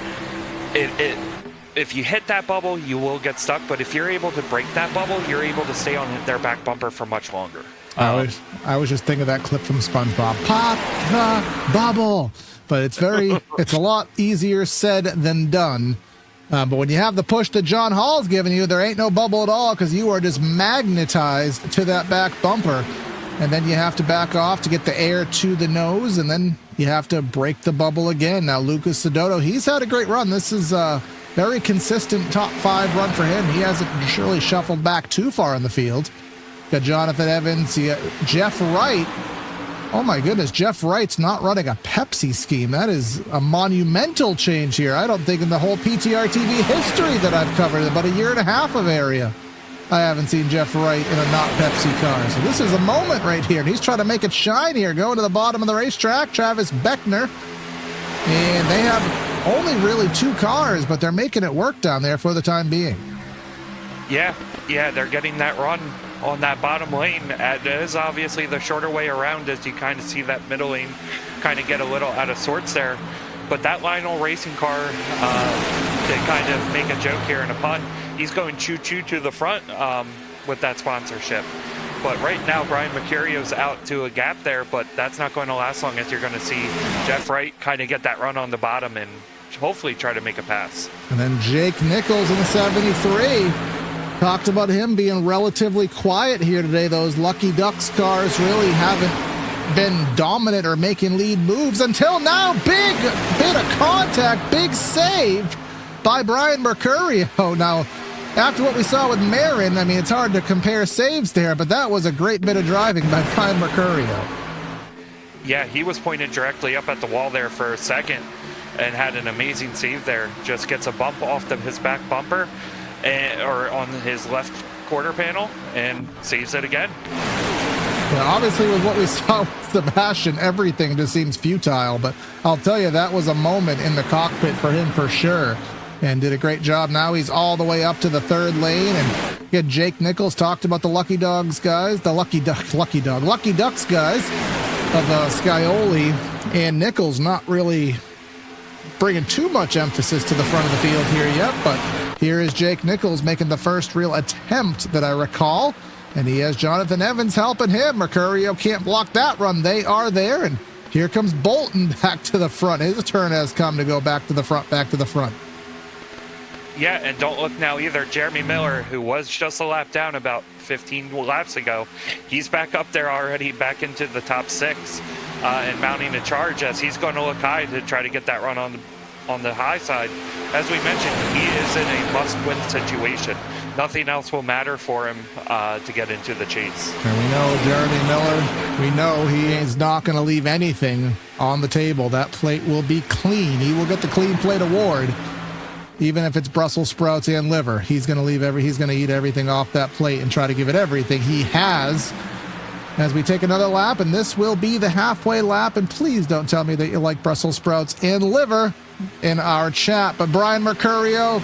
[SPEAKER 2] If you hit that bubble, you will get stuck. But if you're able to break that bubble, you're able to stay on their back bumper for much longer.
[SPEAKER 1] I was just thinking of that clip from SpongeBob. Pop the bubble. But it's a lot easier said than done. But when you have the push that John Hall's giving you, there ain't no bubble at all because you are just magnetized to that back bumper. And then you have to back off to get the air to the nose, and then you have to break the bubble again. Now, Lucas Sedotto, he's had a great run. This is a very consistent top 5 run for him. He hasn't surely shuffled back too far in the field. Got Jonathan Evans, Jeff Wright. Oh my goodness, Jeff Wright's not running a Pepsi scheme. That is a monumental change here. I don't think in the whole PTR TV history that I've covered, about a year and a half of area, I haven't seen Jeff Wright in a not Pepsi car. So this is a moment right here. And he's trying to make it shine here, going to the bottom of the racetrack. Travis Beckner. And they have only really 2 cars, but they're making it work down there for the time being.
[SPEAKER 2] Yeah, they're getting that run on that bottom lane. It is obviously the shorter way around, as you kind of see that middle lane kind of get a little out of sorts there. But that Lionel racing car, to kind of make a joke here and a pun, he's going choo-choo to the front with that sponsorship. But right now, Brian Mercurio's out to a gap there, but that's not going to last long, as you're going to see Jeff Wright kind of get that run on the bottom and hopefully try to make a pass.
[SPEAKER 1] And then Jake Nichols in the 73. Talked about him being relatively quiet here today. Those Lucky Ducks cars really haven't been dominant or making lead moves until now. Big bit of contact, big save by Brian Mercurio. Now, after what we saw with Marin, I mean, it's hard to compare saves there, but that was a great bit of driving by Brian Mercurio.
[SPEAKER 2] Yeah, he was pointed directly up at the wall there for a second and had an amazing save there. Just gets a bump off his back bumper or on his left quarter panel and saves it again.
[SPEAKER 1] Yeah, obviously, with what we saw with Sebastian, everything just seems futile, but I'll tell you, that was a moment in the cockpit for him for sure, and did a great job. Now he's all the way up to the third lane, and again, Jake Nichols talked about the Lucky Ducks guys of Scioli, and Nichols not really bringing too much emphasis to the front of the field here yet, but here is Jake Nichols making the first real attempt that I recall. And he has Jonathan Evans helping him. Mercurio can't block that run. They are there. And here comes Bolton back to the front. His turn has come to go back to the front.
[SPEAKER 2] Yeah, and don't look now either. Jeremy Miller, who was just a lap down about 15 laps ago, he's back up there already, back into the top 6 and mounting a charge as he's going to look high to try to get that run on the high side. As we mentioned, he is in a must-win situation. Nothing else will matter for him to get into the chase.
[SPEAKER 1] And we know Jeremy Miller, we know he is not going to leave anything on the table. That plate will be clean. He will get the clean plate award, even if it's Brussels sprouts and liver. He's going to eat everything off that plate and try to give it everything he has. As we take another lap, and this will be the halfway lap, and please don't tell me that you like Brussels sprouts and liver in our chat. But Brian Mercurio,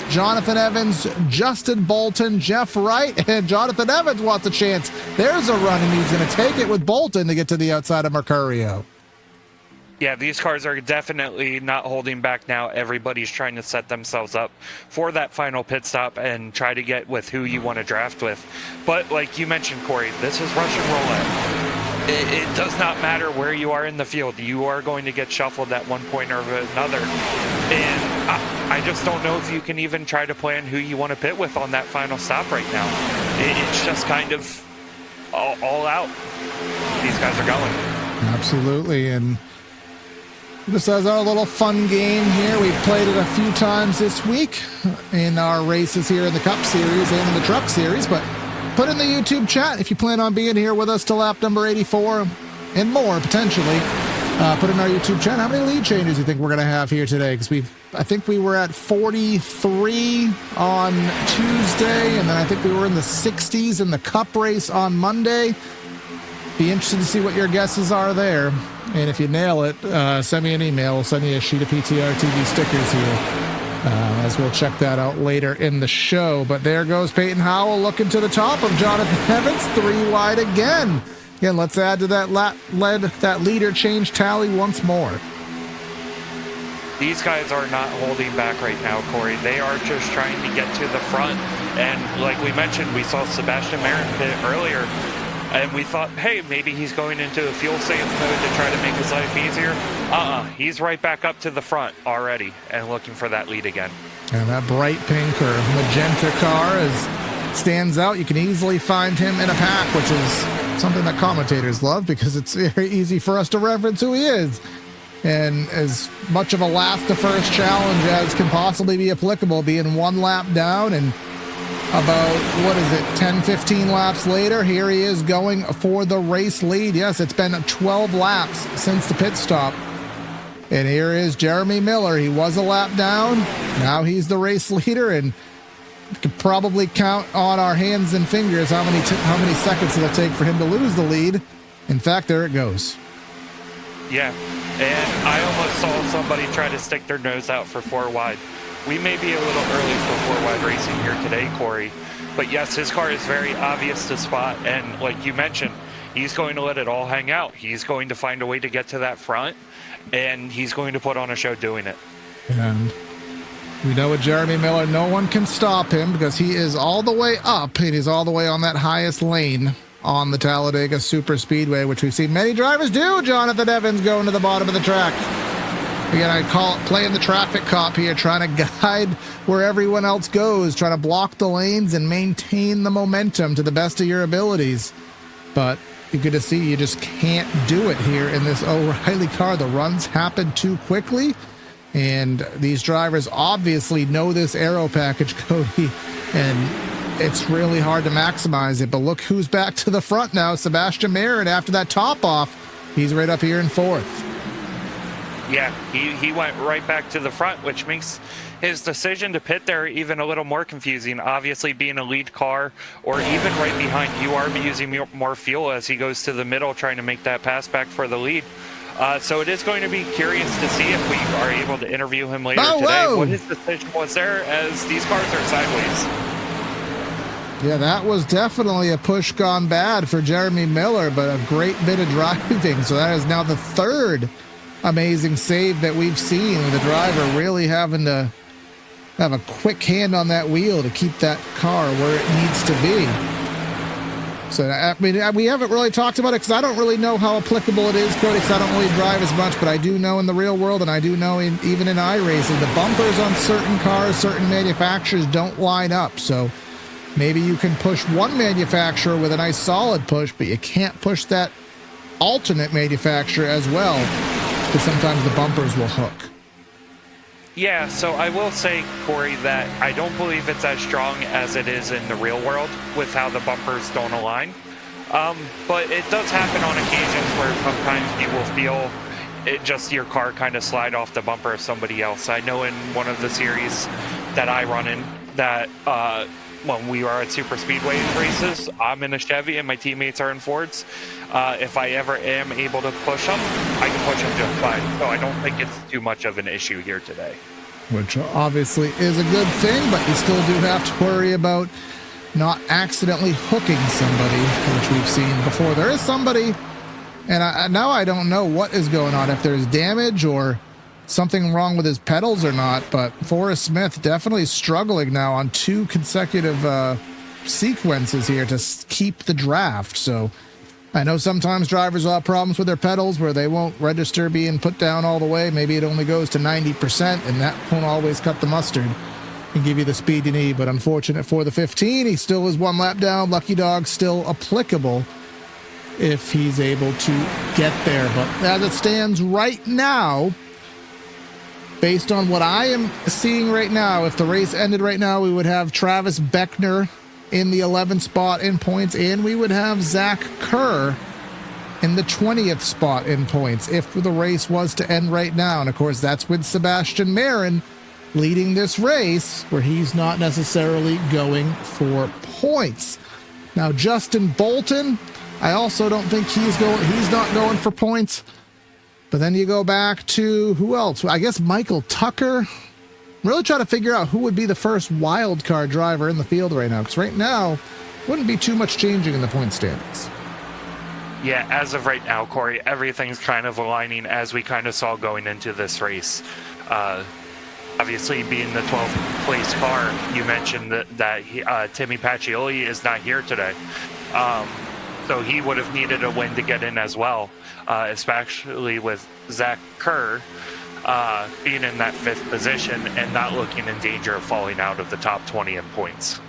[SPEAKER 1] Jonathan Evans, Justin Bolton, Jeff Wright, and Jonathan Evans wants a chance. There's a run, and he's going to take it with Bolton to get to the outside of Mercurio.
[SPEAKER 2] Yeah, these cars are definitely not holding back now. Everybody's trying to set themselves up for that final pit stop and try to get with who you want to draft with. But like you mentioned, Corey, this is Russian roulette. It does not matter where you are in the field. You are going to get shuffled at one point or another. And I just don't know if you can even try to plan who you want to pit with on that final stop right now. It's just kind of all out. These guys are going.
[SPEAKER 1] Absolutely. And just as our little fun game here, we've played it a few times this week in our races here in the Cup Series and in the Truck Series, but put in the YouTube chat if you plan on being here with us to lap number 84 and more, potentially. Put in our YouTube chat how many lead changes you think we're going to have here today, because I think we were at 43 on Tuesday, and then I think we were in the 60s in the Cup race on Monday. Be interested to see what your guesses are there. And if you nail it, send me an email. We'll send you a sheet of PTR TV stickers here, as we'll check that out later in the show. But there goes Peyton Howell looking to the top of Jonathan Evans, 3 wide again. Again, let's add to that leader change tally once more.
[SPEAKER 2] These guys are not holding back right now, Corey. They are just trying to get to the front. And like we mentioned, we saw Sebastian Marin pit earlier. And we thought, hey, maybe he's going into a fuel-safe mode to try to make his life easier. He's right back up to the front already and looking for that lead again.
[SPEAKER 1] And that bright pink or magenta car stands out. You can easily find him in a pack, which is something that commentators love because it's very easy for us to reference who he is. And as much of a last-to-first challenge as can possibly be applicable, being 1 lap down and about, 10, 15 laps later, here he is going for the race lead. Yes, it's been 12 laps since the pit stop. And here is Jeremy Miller. He was a lap down. Now he's the race leader, and we could probably count on our hands and fingers how many seconds it'll take for him to lose the lead. In fact, there it goes.
[SPEAKER 2] Yeah, and I almost saw somebody try to stick their nose out for 4 wide. We may be a little early for 4 wide racing here today, Corey. But yes, his car is very obvious to spot. And like you mentioned, he's going to let it all hang out. He's going to find a way to get to that front, and he's going to put on a show doing it.
[SPEAKER 1] And we know with Jeremy Miller, no one can stop him because he is all the way up, and he's all the way on that highest lane on the Talladega Super Speedway, which we've seen many drivers do. Jonathan Evans going to the bottom of the track. Again, I call it playing the traffic cop here, trying to guide where everyone else goes, trying to block the lanes and maintain the momentum to the best of your abilities. But you get to see you just can't do it here in this O'Reilly car. The runs happen too quickly, and these drivers obviously know this aero package, Cody. and it's really hard to maximize it. But look who's back to the front now, Sebastian Marin. After that top off, he's right up here in fourth.
[SPEAKER 2] Yeah, he went right back to the front, which makes his decision to pit there even a little more confusing. Obviously, being a lead car or even right behind, you are using more fuel as he goes to the middle trying to make that pass back for the lead. So it is going to be curious to see if we are able to interview him later today. What his decision was there, as these cars are sideways.
[SPEAKER 1] Yeah, that was definitely a push gone bad for Jeremy Miller, but a great bit of driving. So that is now the third amazing save that we've seen. The driver really having to have a quick hand on that wheel to keep that car where it needs to be. So, I mean, we haven't really talked about it because I don't really know how applicable it is, Cody, because I don't really drive as much, but I do know in the real world, and I do know even in iRacing, the bumpers on certain cars, certain manufacturers don't line up. So maybe you can push one manufacturer with a nice solid push, but you can't push that alternate manufacturer as well, because sometimes the bumpers will hook.
[SPEAKER 2] Yeah, so I will say, Corey, that I don't believe it's as strong as it is in the real world with how the bumpers don't align. But it does happen on occasions where sometimes you will feel it, just your car kind of slide off the bumper of somebody else. I know in one of the series that I run in that when we are at super speedway races, I'm in a Chevy and my teammates are in Fords. If I ever am able to push them, I can push them just fine. So I don't think it's too much of an issue here today.
[SPEAKER 1] Which obviously is a good thing, but you still do have to worry about not accidentally hooking somebody, which we've seen before. There is somebody, and now I don't know what is going on, if there's damage or something wrong with his pedals or not, but Forrest Smith definitely struggling now on 2 consecutive sequences here to keep the draft. So I know sometimes drivers will have problems with their pedals where they won't register being put down all the way. Maybe it only goes to 90%, and that won't always cut the mustard and give you the speed you need. But unfortunate for the 15, he still is 1 lap down. Lucky Dog still applicable if he's able to get there. But as it stands right now, based on what I am seeing right now, if the race ended right now, we would have Travis Beckner in the 11th spot in points, and we would have Zach Kerr in the 20th spot in points if the race was to end right now. And of course, that's with Sebastian Marin leading this race, where he's not necessarily going for points. Now, Justin Bolton, I also don't think he's not going for points. But then you go back to who else? I guess Michael Tucker. I'm really trying to figure out who would be the first wild card driver in the field right now, because right now wouldn't be too much changing in the point standings.
[SPEAKER 2] Yeah, as of right now, Corey, everything's kind of aligning as we kind of saw going into this race. Obviously, being the 12th place car, you mentioned that Timmy Pacioli is not here today. So he would have needed a win to get in as well, especially with Zach Kerr being in that 5th position and not looking in danger of falling out of the top 20 in points.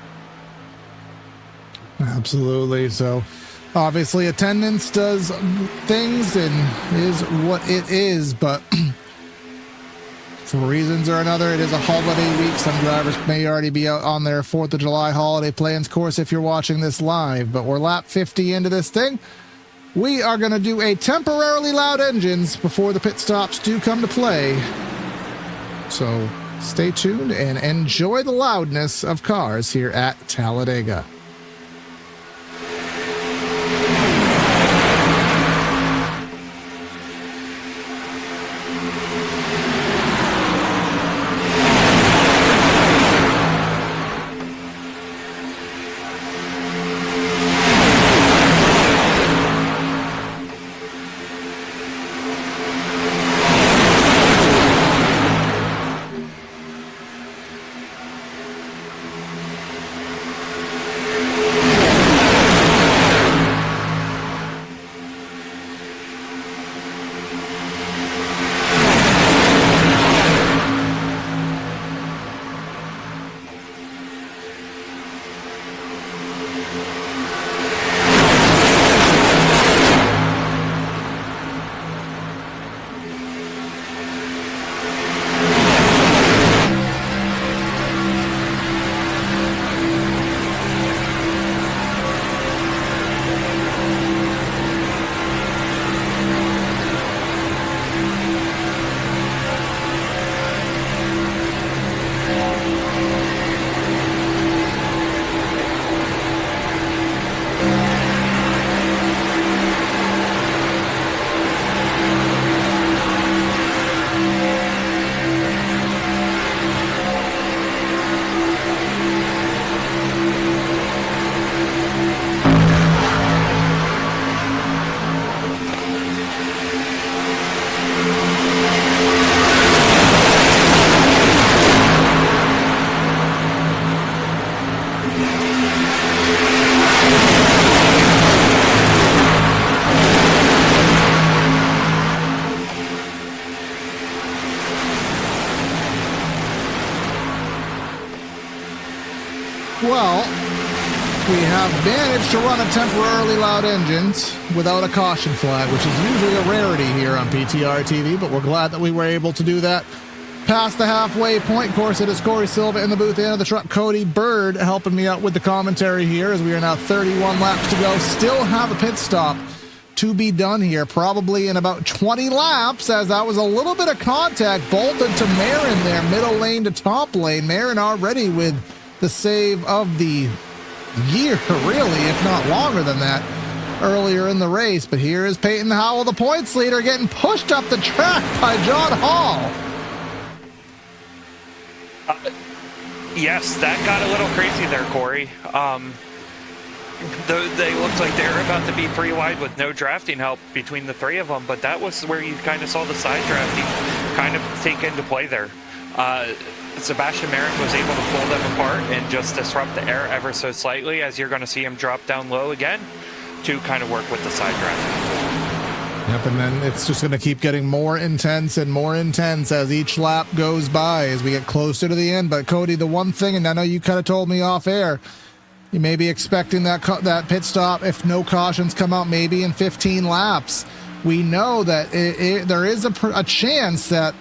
[SPEAKER 1] Absolutely. So obviously attendance does things and is what it is, but for reasons or another, it is a holiday week. Some drivers may already be out on their 4th of July holiday plans, of course, if you're watching this live, but we're lap 50 into this thing. We are going to do a temporarily loud engines before the pit stops do come to play. So stay tuned and enjoy the loudness of cars here at Talladega. Well, we have managed to run a temporarily loud engines without a caution flag, which is usually a rarity here on PTR TV, but we're glad that we were able to do that. Past the halfway point, of course, it is Corey Silva in the booth, end of the truck. Cody Bird helping me out with the commentary here as we are now 31 laps to go. Still have a pit stop to be done here, probably in about 20 laps, as that was a little bit of contact. Bolted to Marin there, middle lane to top lane. Marin already with the save of the year, really, if not longer than that, earlier in the race. But here is Peyton Howell, the points leader, getting pushed up the track by John Hall.
[SPEAKER 2] Yes, that got a little crazy there, Corey. They looked like they were about to be three wide with no drafting help between the three of them, but that was where you kind of saw the side drafting kind of take into play there. Sebastian Marin was able to pull them apart and just disrupt the air ever so slightly, as you're going to see him drop down low again to kind of work with the side drafting.
[SPEAKER 1] Yep, and then it's just going to keep getting more intense and more intense as each lap goes by as we get closer to the end. But Cody, the one thing, and I know you kind of told me off air, you may be expecting that pit stop, if no cautions come out, maybe in 15 laps. We know that there is a chance that,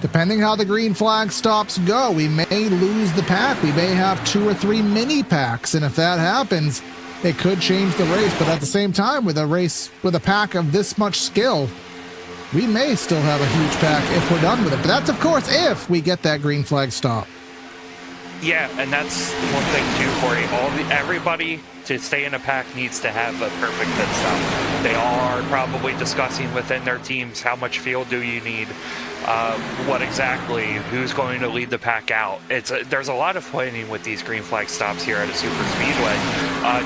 [SPEAKER 1] depending how the green flag stops go, we may lose the pack. We may have 2 or 3 mini packs, and if that happens, it could change the race. But at the same time, with a race with a pack of this much skill, we may still have a huge pack if we're done with it. But that's, of course, if we get that green flag stop.
[SPEAKER 2] Yeah, and that's one thing too, Corey. Everybody to stay in a pack needs to have a perfect pit stop. They all are probably discussing within their teams how much fuel do you need, what exactly, who's going to lead the pack out. There's a lot of planning with these green flag stops here at a super speedway,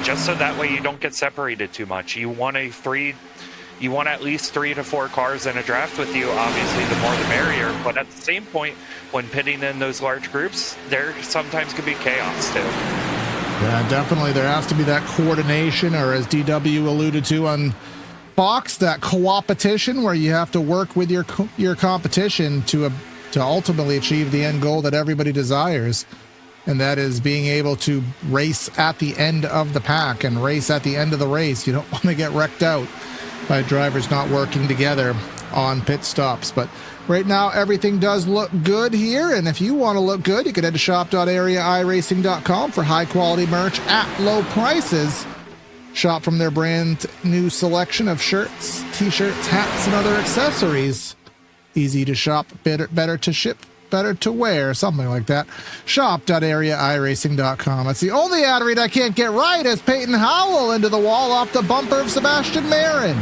[SPEAKER 2] just so that way you don't get separated too much. You want at least 3 to 4 cars in a draft with you. Obviously, the more the merrier. But at the same point, when pitting in those large groups, there sometimes could be chaos too.
[SPEAKER 1] Yeah, definitely. There has to be that coordination, or as DW alluded to on Fox, that co-opetition, where you have to work with your competition to ultimately achieve the end goal that everybody desires. And that is being able to race at the end of the pack and race at the end of the race. You don't want to get wrecked out by drivers not working together on pit stops. But right now, everything does look good here. And if you want to look good, you can head to shop.areairacing.com for high-quality merch at low prices. Shop from their brand new selection of shirts, t-shirts, hats, and other accessories. Easy to shop, better to ship, better to wear, something like that. Shop.areairacing.com. That's the only ad read I can't get right, as Peyton Howell into the wall off the bumper of Sebastian Marin.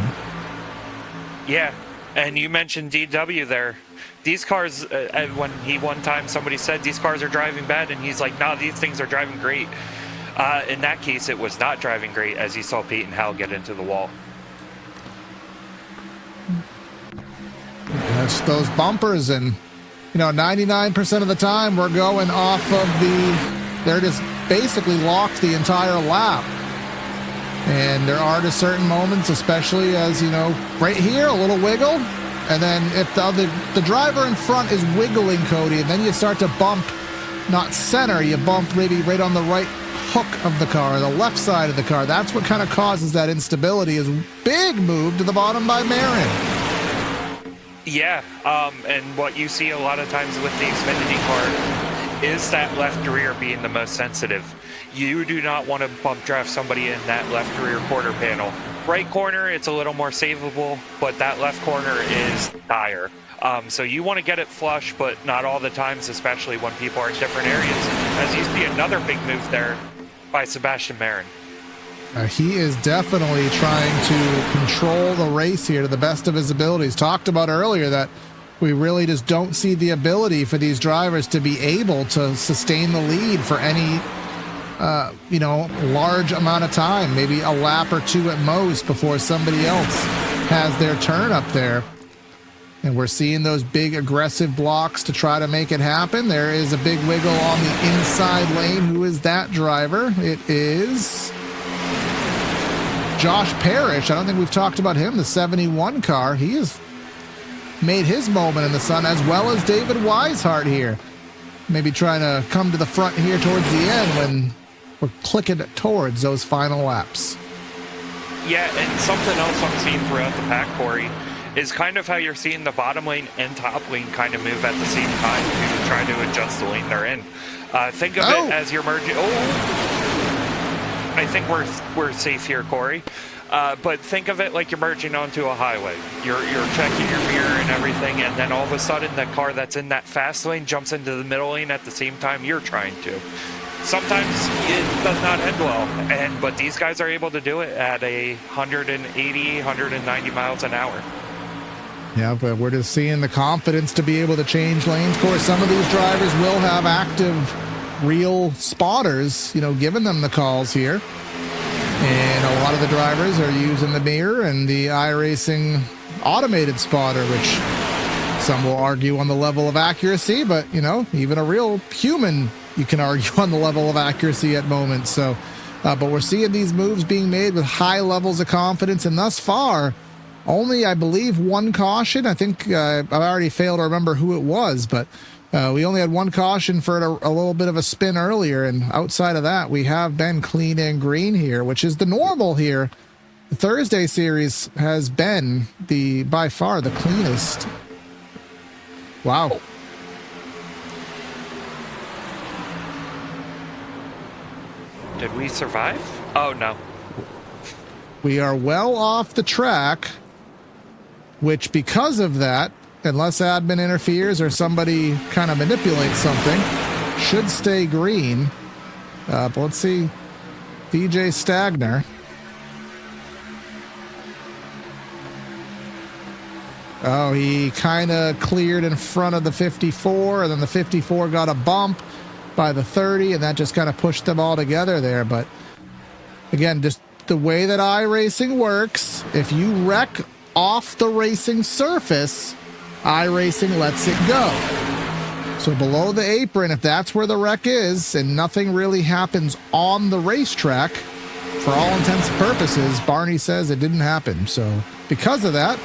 [SPEAKER 2] Yeah, and you mentioned DW there. These cars, when one time somebody said these cars are driving bad, and he's like, no, these things are driving great. In that case, it was not driving great, as you saw Peyton Howell get into the wall.
[SPEAKER 1] That's those bumpers, and 99% of the time we're going off of they're just basically locked the entire lap. And there are just certain moments, especially as, right here, a little wiggle. And then if the driver in front is wiggling, Cody, and then you start to bump, not center, you bump maybe right on the right hook of the car, the left side of the car. That's what kind of causes that instability, is big move to the bottom by Marin.
[SPEAKER 2] Yeah, and what you see a lot of times with the Xfinity car is that left rear being the most sensitive. You do not want to bump draft somebody in that left rear quarter panel. Right corner, it's a little more savable, but that left corner is dire. So you want to get it flush, but not all the times, especially when people are in different areas. As you see another big move there by Sebastian Marin.
[SPEAKER 1] He is definitely trying to control the race here to the best of his abilities. Talked about earlier that we really just don't see the ability for these drivers to be able to sustain the lead for any, large amount of time, maybe a lap or two at most before somebody else has their turn up there. And we're seeing those big aggressive blocks to try to make it happen. There is a big wiggle on the inside lane. Who is that driver? It is Josh Parrish. I don't think we've talked about him, the 71 car. He has made his moment in the sun, as well as David Weishart here. Maybe trying to come to the front here towards the end when we're clicking towards those final laps.
[SPEAKER 2] Yeah, and something else I'm seeing throughout the pack, Corey, is kind of how you're seeing the bottom lane and top lane kind of move at the same time to try to adjust the lane they're in. Think of it as you're merging. Oh, I think we're safe here, Corey. But think of it like you're merging onto a highway. You're checking your mirror and everything, and then all of a sudden the car that's in that fast lane jumps into the middle lane at the same time you're trying to. Sometimes it does not end well, but these guys are able to do it at 180, 190 miles an hour.
[SPEAKER 1] Yeah, but we're just seeing the confidence to be able to change lanes. Of course, some of these drivers will have active, real spotters, giving them the calls here. And a lot of the drivers are using the mirror and the iRacing automated spotter, which some will argue on the level of accuracy, but, even a real human, you can argue on the level of accuracy at moments. So, but we're seeing these moves being made with high levels of confidence, and thus far, only, I believe, one caution. I think I've already failed to remember who it was, but we only had one caution for a little bit of a spin earlier, and outside of that, we have been clean and green here, which is the normal here. The Thursday series has been by far the cleanest. Wow.
[SPEAKER 2] Did we survive? Oh, no.
[SPEAKER 1] We are well off the track, which because of that, unless admin interferes or somebody kind of manipulates something, should stay green. But let's see. DJ Stagner. Oh, he kind of cleared in front of the 54, and then the 54 got a bump by the 30, and that just kind of pushed them all together there. But again, just the way that iRacing works, if you wreck off the racing surface, iRacing lets it go. So below the apron, if that's where the wreck is and nothing really happens on the racetrack, for all intents and purposes, Barney says it didn't happen. So because of that,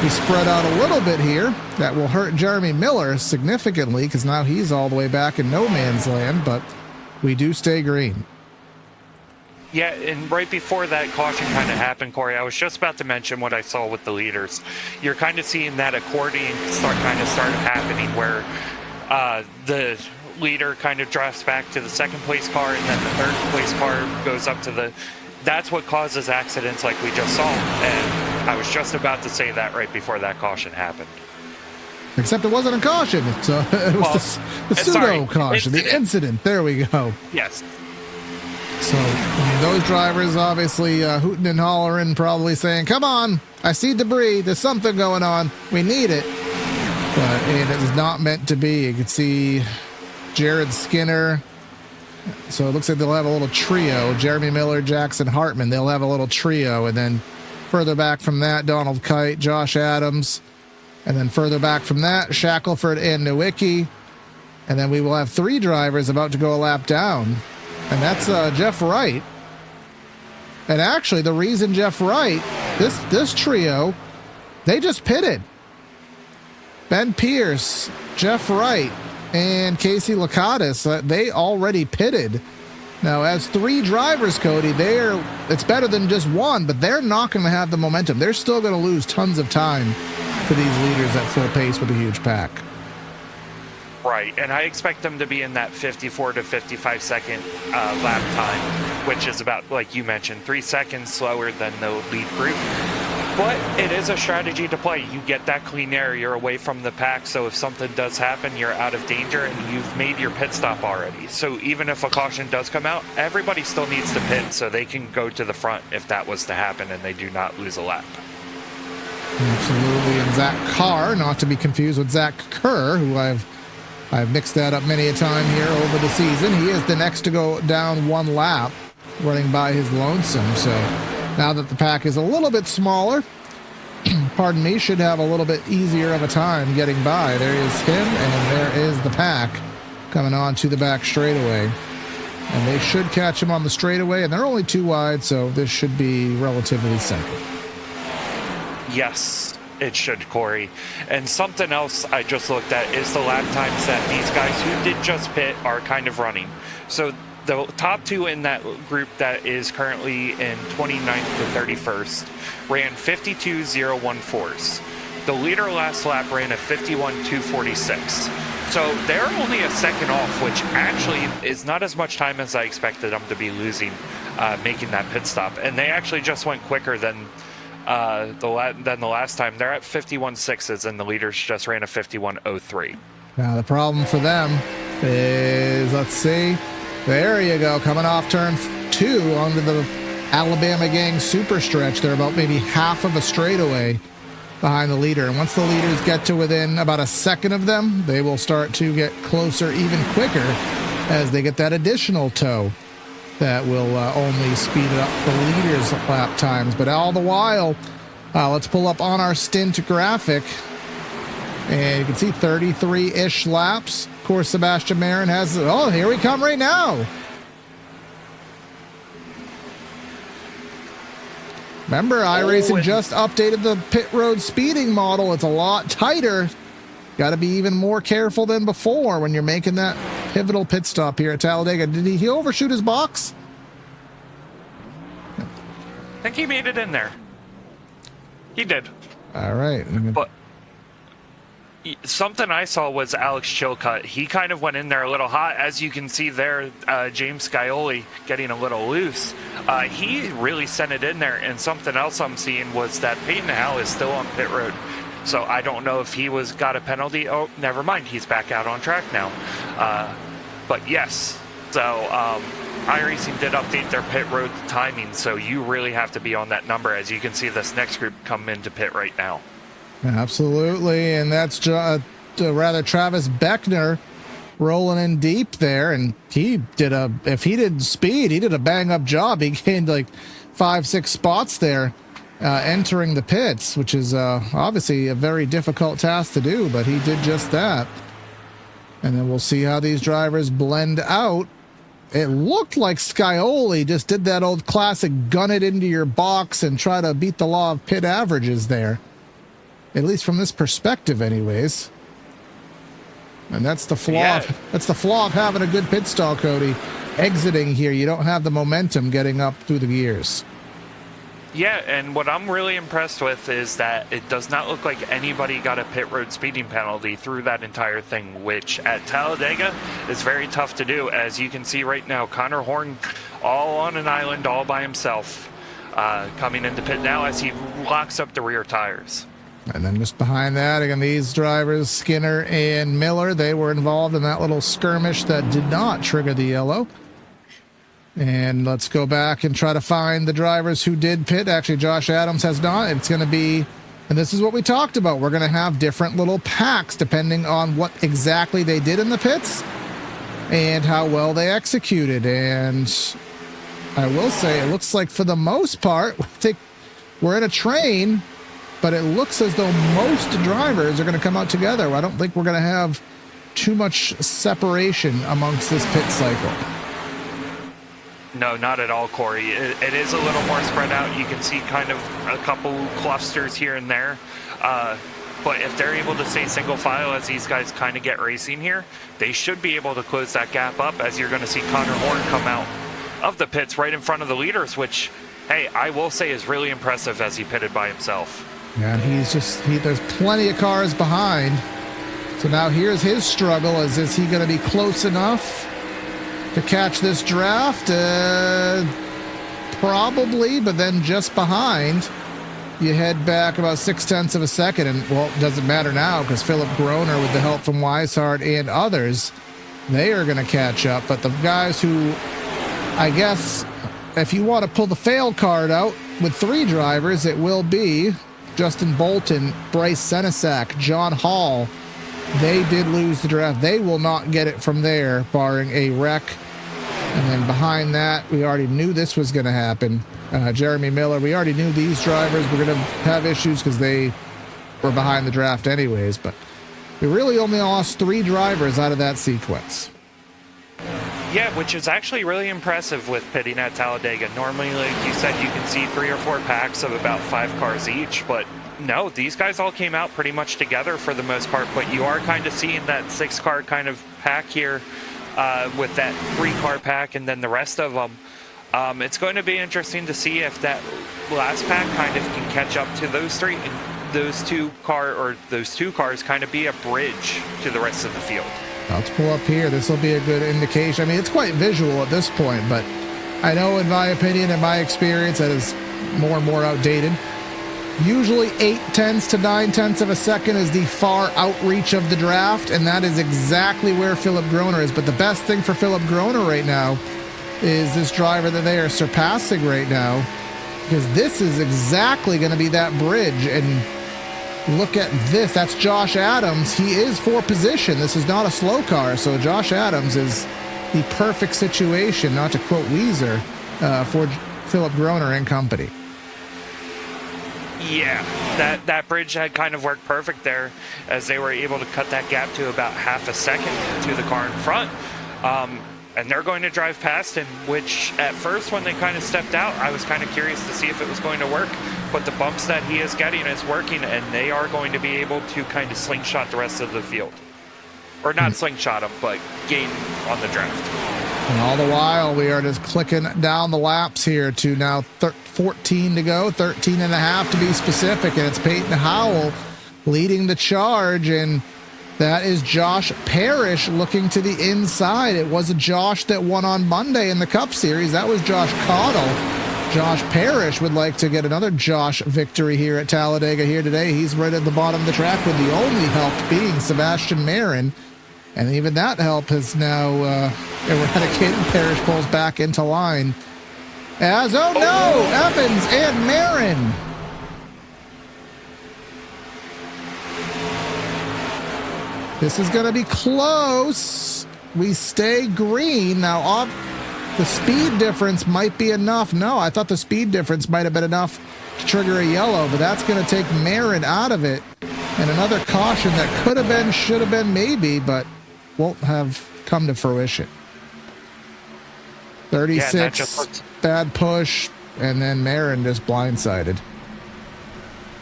[SPEAKER 1] we spread out a little bit here. That will hurt Jeremy Miller significantly because now he's all the way back in no man's land, but we do stay green.
[SPEAKER 2] Yeah, and right before that caution kind of happened, Corey, I was just about to mention what I saw with the leaders. You're kind of seeing that accordion start happening where the leader kind of drafts back to the second place car, and then the third place car goes up to the... That's what causes accidents like we just saw. And I was just about to say that right before that caution happened.
[SPEAKER 1] Except it wasn't a caution. It was the pseudo-caution, the incident. There we go.
[SPEAKER 2] Yes.
[SPEAKER 1] So those drivers obviously hooting and hollering, probably saying, come on, I see debris. There's something going on. We need it. But it is not meant to be. You can see Jared Skinner. So it looks like they'll have a little trio. Jeremy Miller, Jackson Hartman. They'll have a little trio. And then further back from that, Donald Kite, Josh Adams. And then further back from that, Shackelford and Nowicki. And then we will have three drivers about to go a lap down. And that's Jeff Wright. And actually, the reason Jeff Wright, this trio, they just pitted. Ben Pierce, Jeff Wright, and Casey Lakatos, they already pitted. Now, as three drivers, Cody, it's better than just one, but they're not going to have the momentum. They're still going to lose tons of time to these leaders at full pace with a huge pack.
[SPEAKER 2] Right, and I expect them to be in that 54 to 55 second lap time, which is about, like you mentioned, 3 seconds slower than the lead group. But it is a strategy to play. You get that clean air, you're away from the pack, so if something does happen, you're out of danger, and you've made your pit stop already. So even if a caution does come out, everybody still needs to pit, so they can go to the front if that was to happen, and they do not lose a lap.
[SPEAKER 1] Absolutely, and Zach Carr, not to be confused with Zach Kerr, who I've mixed that up many a time here over the season. He is the next to go down one lap, running by his lonesome. So now that the pack is a little bit smaller, pardon me, should have a little bit easier of a time getting by. There is him, and there is the pack coming on to the back straightaway. And they should catch him on the straightaway, and they're only 2 wide, so this should be relatively simple.
[SPEAKER 2] Yes, it should, Corey. And something else I just looked at is the lap times that these guys who did just pit are kind of running. So the top two in that group that is currently in 29th to 31st ran 52.014s. The leader last lap ran a 51.246. So they're only a second off, which actually is not as much time as I expected them to be losing, making that pit stop. And they actually just went quicker than the last time. They're at 51.6s, and the leaders just ran a 51.03.
[SPEAKER 1] Now the problem for them is, let's see, there you go, coming off turn 2 onto the Alabama Gang super stretch. They're about maybe half of a straightaway behind the leader, and once the leaders get to within about a second of them, they will start to get closer even quicker as they get that additional tow that will only speed up the leaders' lap times. But all the while, let's pull up on our stint graphic, and you can see 33-ish laps. Of course, Sebastian Marin has, oh, here we come right now. Remember, iRacing just updated the pit road speeding model. It's a lot tighter. Got to be even more careful than before when you're making that pivotal pit stop here at Talladega. Did he overshoot his box?
[SPEAKER 2] I think he made it in there. He did.
[SPEAKER 1] All right.
[SPEAKER 2] But something I saw was Alex Chilcutt. He kind of went in there a little hot. As you can see there, James Scioli getting a little loose. He really sent it in there. And something else I'm seeing was that Peyton Howell is still on pit road. So I don't know if he got a penalty. Oh, never mind. He's back out on track now. But yes. So iRacing did update their pit road timing. So you really have to be on that number. As you can see, this next group come into pit right now.
[SPEAKER 1] Absolutely, and that's Travis Beckner rolling in deep there, and if he did speed, he did a bang-up job. He gained like 5-6 spots there entering the pits, which is obviously a very difficult task to do, but he did just that. And then we'll see how these drivers blend out. It looked like Scioli just did that old classic gun it into your box and try to beat the law of pit averages there. At least from this perspective, anyways. And that's the flaw.
[SPEAKER 2] Yeah.
[SPEAKER 1] That's the flaw of having a good pit stall, Cody. Exiting here, you don't have the momentum getting up through the gears.
[SPEAKER 2] Yeah, and what I'm really impressed with is that it does not look like anybody got a pit road speeding penalty through that entire thing, which at Talladega is very tough to do. As you can see right now, Connor Horn all on an island all by himself, coming into pit now as he locks up the rear tires.
[SPEAKER 1] And then just behind that, again, these drivers, Skinner and Miller, they were involved in that little skirmish that did not trigger the yellow. And let's go back and try to find the drivers who did pit. Actually, Josh Adams has not. It's going to be, and this is what we talked about, we're going to have different little packs depending on what exactly they did in the pits and how well they executed. And I will say, it looks like for the most part, I think we're in a train, but it looks as though most drivers are going to come out together. I don't think we're going to have too much separation amongst this pit cycle.
[SPEAKER 2] No, not at all, Corey. It is a little more spread out. You can see kind of a couple clusters here and there. But if they're able to stay single file as these guys kind of get racing here, they should be able to close that gap up, as you're going to see Connor Horn come out of the pits right in front of the leaders, which, hey, I will say is really impressive as he pitted by himself.
[SPEAKER 1] Yeah, and there's plenty of cars behind. So now here's his struggle. Is he going to be close enough to catch this draft? Probably, but then just behind, you head back about 0.6 of a second, and, well, it doesn't matter now because Philip Groner, with the help from Weishart and others, they are going to catch up. But the guys who, I guess, if you want to pull the fail card out with 3 drivers, it will be Justin Bolton, Bryce Senesac, John Hall. They did lose the draft. They will not get it from there, barring a wreck. And then behind that, we already knew this was going to happen. Jeremy Miller, we already knew these drivers were going to have issues because they were behind the draft anyways. But we really only lost 3 drivers out of that sequence.
[SPEAKER 2] Yeah, which is actually really impressive with pitting at Talladega. Normally, like you said, you can see 3 or 4 packs of about 5 cars each, but no, these guys all came out pretty much together for the most part, but you are kind of seeing that 6-car kind of pack here with that 3-car pack and then the rest of them. It's going to be interesting to see if that last pack kind of can catch up to those two cars kind of be a bridge to the rest of the field.
[SPEAKER 1] Let's pull up here. This will be a good indication. I mean, it's quite visual at this point, but I know in my opinion, in my experience, that is more and more outdated. Usually 0.8 to 0.9 of a second is the far outreach of the draft, and that is exactly where Philip Groner is. But the best thing for Philip Groner right now is this driver that they are surpassing right now, because this is exactly going to be that bridge. And look at this. That's Josh Adams. He is for position. This is not a slow car, so Josh Adams is the perfect situation, not to quote Weezer, for Philip Groner and company.
[SPEAKER 2] Yeah, that bridge had kind of worked perfect there, as they were able to cut that gap to about half a second to the car in front. And they're going to drive past him, which at first when they kind of stepped out, I was kind of curious to see if it was going to work. But the bumps that he is getting is working, and they are going to be able to kind of slingshot the rest of the field. Or not slingshot them, but gain on the draft.
[SPEAKER 1] And all the while, we are just clicking down the laps here to now 14 to go, 13 and a half to be specific. And it's Peyton Howell leading the charge. And that is Josh Parrish looking to the inside. It was a Josh that won on Monday in the Cup Series. That was Josh Caudle. Josh Parrish would like to get another Josh victory here at Talladega here today. He's right at the bottom of the track, with the only help being Sebastian Marin. And even that help has now eradicated. Parrish pulls back into line. As, oh no, Evans and Marin. This is going to be close. We stay green. Now, the speed difference might be enough. No, I thought the speed difference might have been enough to trigger a yellow, but that's going to take Marin out of it. And another caution that could have been, should have been, maybe, but won't have come to fruition. 36, bad push, and then Marin just blindsided.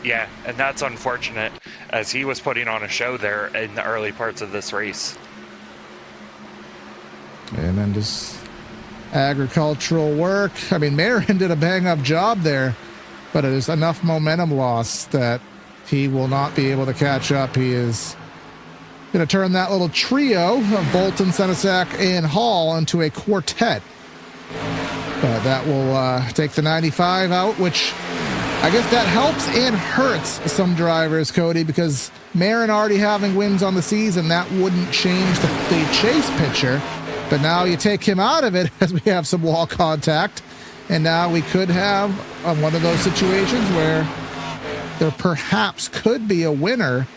[SPEAKER 2] Yeah, and that's unfortunate, as he was putting on a show there in the early parts of this race.
[SPEAKER 1] And then just agricultural work. I mean, Marin did a bang-up job there, but it is enough momentum loss that he will not be able to catch up. He is going to turn that little trio of Bolton, Senesac, and Hall into a quartet. But that will take the 95 out, which I guess that helps and hurts some drivers, Cody, because Marin already having wins on the season, that wouldn't change the chase picture. But now you take him out of it as we have some wall contact, and now we could have one of those situations where there perhaps could be a winner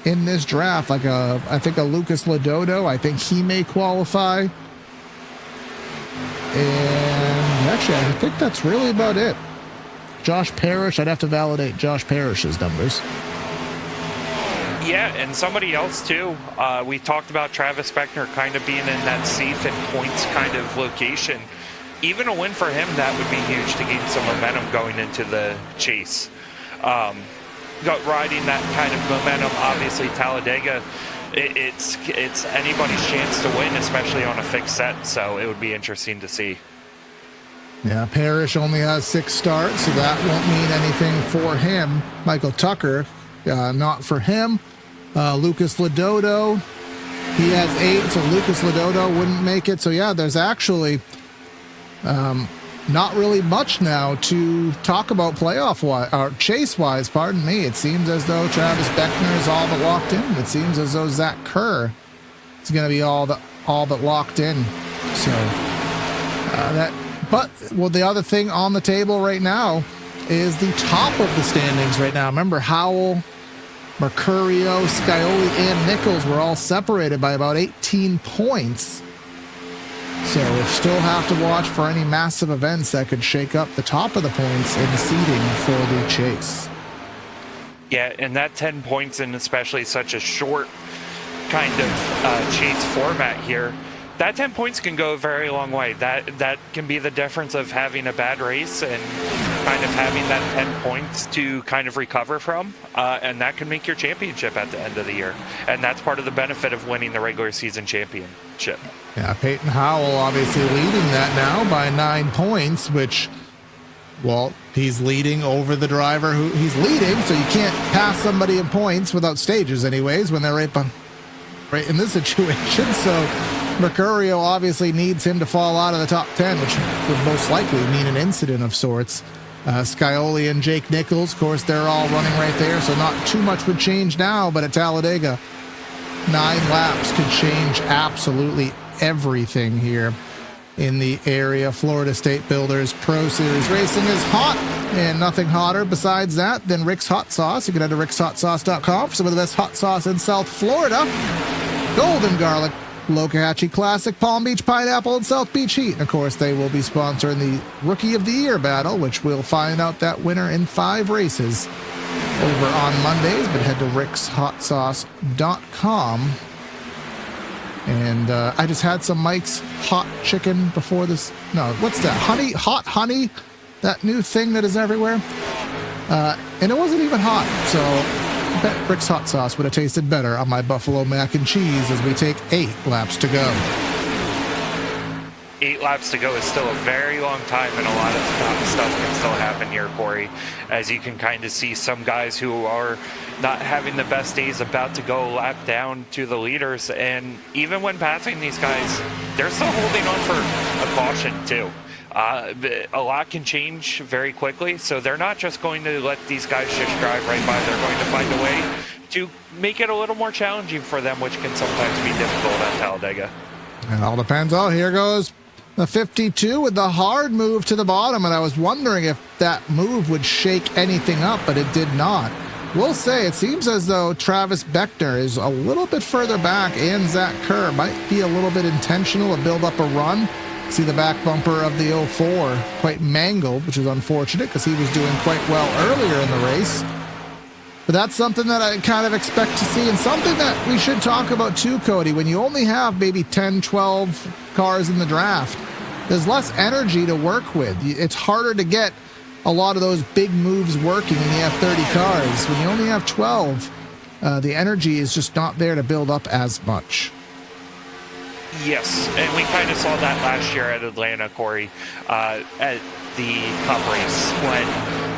[SPEAKER 1] in this draft, like I think a Lucas Lodoto. I think he may qualify. And actually, I think that's really about it. Josh Parrish, I'd have to validate Josh Parrish's numbers.
[SPEAKER 2] Yeah, and somebody else too. We talked about Travis Beckner kind of being in that safe and points kind of location. Even a win for him, that would be huge to gain some momentum going into the chase. Riding that kind of momentum, obviously Talladega, it's anybody's chance to win, especially on a fixed set. So it would be interesting to see.
[SPEAKER 1] Yeah, Parrish only has 6 starts, so that won't mean anything for him. Michael Tucker, not for him. Lucas Lodoto, he has 8, so Lucas Lodoto wouldn't make it. So yeah, there's actually not really much now to talk about playoff-wise, or chase-wise, pardon me. It seems as though Travis Beckner is all but locked in. It seems as though Zach Kerr is going to be all but locked in. So But the other thing on the table right now is the top of the standings right now. Remember, Howell, Mercurio, Scioli, and Nichols were all separated by about 18 points. So we'll still have to watch for any massive events that could shake up the top of the points in the seeding for the chase.
[SPEAKER 2] Yeah, and that 10 points in especially such a short kind of chase format here, that 10 points can go a very long way. That can be the difference of having a bad race and kind of having that 10 points to kind of recover from, and that can make your championship at the end of the year. And that's part of the benefit of winning the regular season championship.
[SPEAKER 1] Yeah, Peyton Howell obviously leading that now by 9 points, which, well, he's leading over the driver who he's leading, so you can't pass somebody in points without stages anyways when they're right in this situation. So Mercurio obviously needs him to fall out of the top 10, which would most likely mean an incident of sorts. Scioli and Jake Nichols, of course, they're all running right there, so not too much would change now, but at Talladega, 9 laps could change absolutely everything here in the area. Florida State Builders Pro Series racing is hot, and nothing hotter besides that than Rick's Hot Sauce. You can head to rickshotsauce.com for some of the best hot sauce in South Florida. Golden Garlic, Lokahatchee Classic, Palm Beach Pineapple, and South Beach Heat. And of course, they will be sponsoring the Rookie of the Year battle, which we'll find out that winner in 5 races over on Mondays. But head to rickshotsauce.com. And I just had some Mike's hot chicken before this. No, what's that? Hot honey, that new thing that is everywhere. And it wasn't even hot, so I bet Rick's hot sauce would have tasted better on my buffalo mac and cheese as we take 8 laps to go.
[SPEAKER 2] 8 laps to go is still a very long time, and a lot of stuff can still happen here, Corey. As you can kind of see, some guys who are not having the best days about to go a lap down to the leaders, and even when passing these guys, they're still holding on for a caution too. A lot can change very quickly, so they're not just going to let these guys just drive right by. They're going to find a way to make it a little more challenging for them, which can sometimes be difficult at Talladega.
[SPEAKER 1] It all depends. Oh, here goes the 52 with the hard move to the bottom, and I was wondering if that move would shake anything up, but it did not. We'll say it seems as though Travis Beckner is a little bit further back, and Zach Kerr might be a little bit intentional to build up a run. See the back bumper of the 04 quite mangled, which is unfortunate because he was doing quite well earlier in the race. But that's something that I kind of expect to see, and something that we should talk about too, Cody. When you only have maybe 10, 12 cars in the draft, there's less energy to work with. It's harder to get a lot of those big moves working when you have 30 cars. When you only have 12, the energy is just not there to build up as much.
[SPEAKER 2] Yes, and we kind of saw that last year at Atlanta, Corey, at the Cup race, when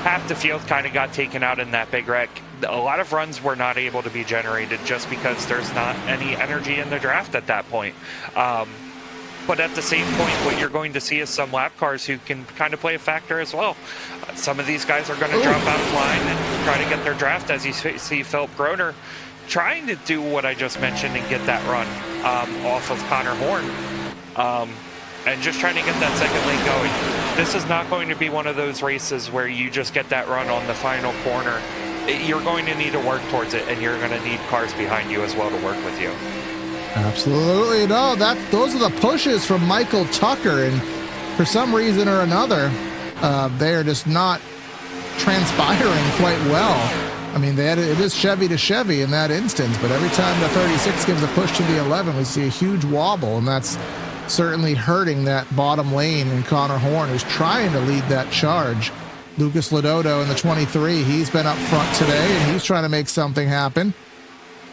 [SPEAKER 2] half the field kind of got taken out in that big wreck. A lot of runs were not able to be generated just because there's not any energy in the draft at that point. But at the same point, what you're going to see is some lap cars who can kind of play a factor as well. Some of these guys are going to drop out of line and try to get their draft, as you see Philip Groner trying to do what I just mentioned and get that run off of Connor Horn, and just trying to get that second lane going. This is not going to be one of those races where you just get that run on the final corner. You're going to need to work towards it, and you're going to need cars behind you as well to work with you.
[SPEAKER 1] Absolutely. No, those are the pushes from Michael Tucker, and for some reason or another, they are just not transpiring quite well. I mean, it is Chevy to Chevy in that instance, but every time the 36 gives a push to the 11, we see a huge wobble, and that's certainly hurting that bottom lane, and Connor Horn is trying to lead that charge. Lucas Lodoto in the 23, he's been up front today, and he's trying to make something happen,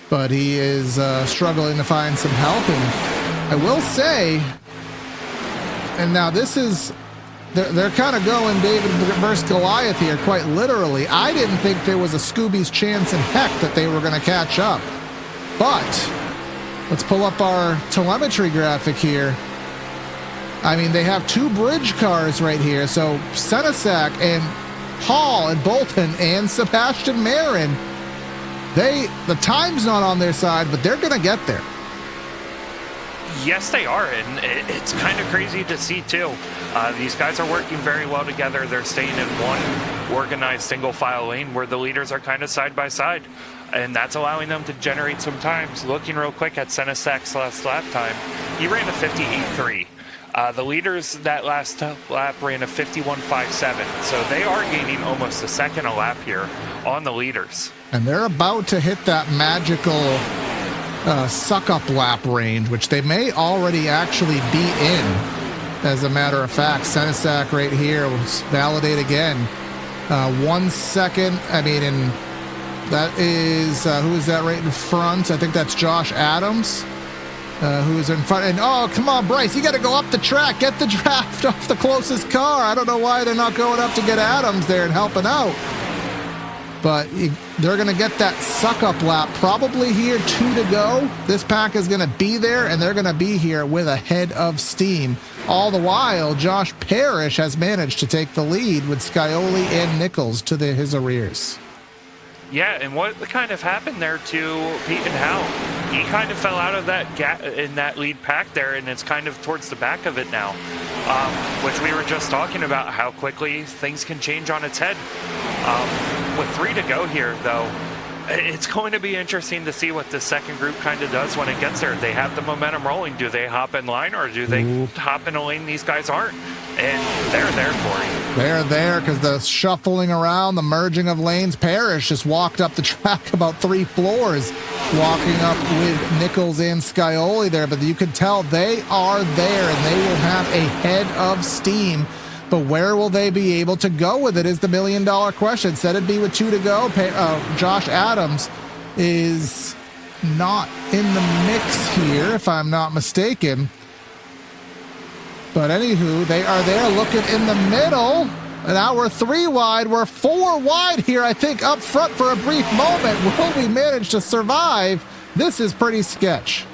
[SPEAKER 1] but he is struggling to find some help. And I will say, and now this is... They're kind of going David versus Goliath here, quite literally. I didn't think there was a Scooby's chance in heck that they were going to catch up. But let's pull up our telemetry graphic here. I mean, they have 2 bridge cars right here. So Senesac and Hall and Bolton and Sebastian Marin, the time's not on their side, but they're going to get there.
[SPEAKER 2] Yes, they are, and it's kind of crazy to see, too. These guys are working very well together. They're staying in one organized single-file lane where the leaders are kind of side by side, and that's allowing them to generate some times. Looking real quick at Senesac's last lap time, he ran a 58.3. The leaders that last lap ran a 51.57, so they are gaining almost a second a lap here on the leaders.
[SPEAKER 1] And they're about to hit that magical suck-up lap range, which they may already actually be in. As a matter of fact, Senesac right here will validate again. 1 second. I mean, and that is who is that right in front? I think that's Josh Adams, who is in front. And oh, come on, Bryce, you got to go up the track, get the draft off the closest car. I don't know why they're not going up to get Adams there and helping out. But they're going to get that suck-up lap probably here, 2 to go. This pack is going to be there, and they're going to be here with a head of steam. All the while, Josh Parrish has managed to take the lead with Scioli and Nichols to his arrears.
[SPEAKER 2] Yeah, and what kind of happened there to Pete and Hal? He kind of fell out of that gap in that lead pack there, and it's kind of towards the back of it now, which we were just talking about, how quickly things can change on its head. With 3 to go here, though, it's going to be interesting to see what the second group kind of does when it gets there. They have the momentum rolling. Do they hop in line, or do they hop in a lane these guys aren't? And they're there, Corey.
[SPEAKER 1] They're there because the shuffling around, the merging of lanes. Parrish just walked up the track about 3 floors, walking up with Nichols and Scioli there. But you can tell they are there, and they will have a head of steam. But where will they be able to go with it is the million-dollar question. Said it'd be with 2 to go. Josh Adams is not in the mix here, if I'm not mistaken. But anywho, they are there looking in the middle. And now we're 3 wide. We're 4 wide here, I think, up front for a brief moment. Will we manage to survive? This is pretty sketch.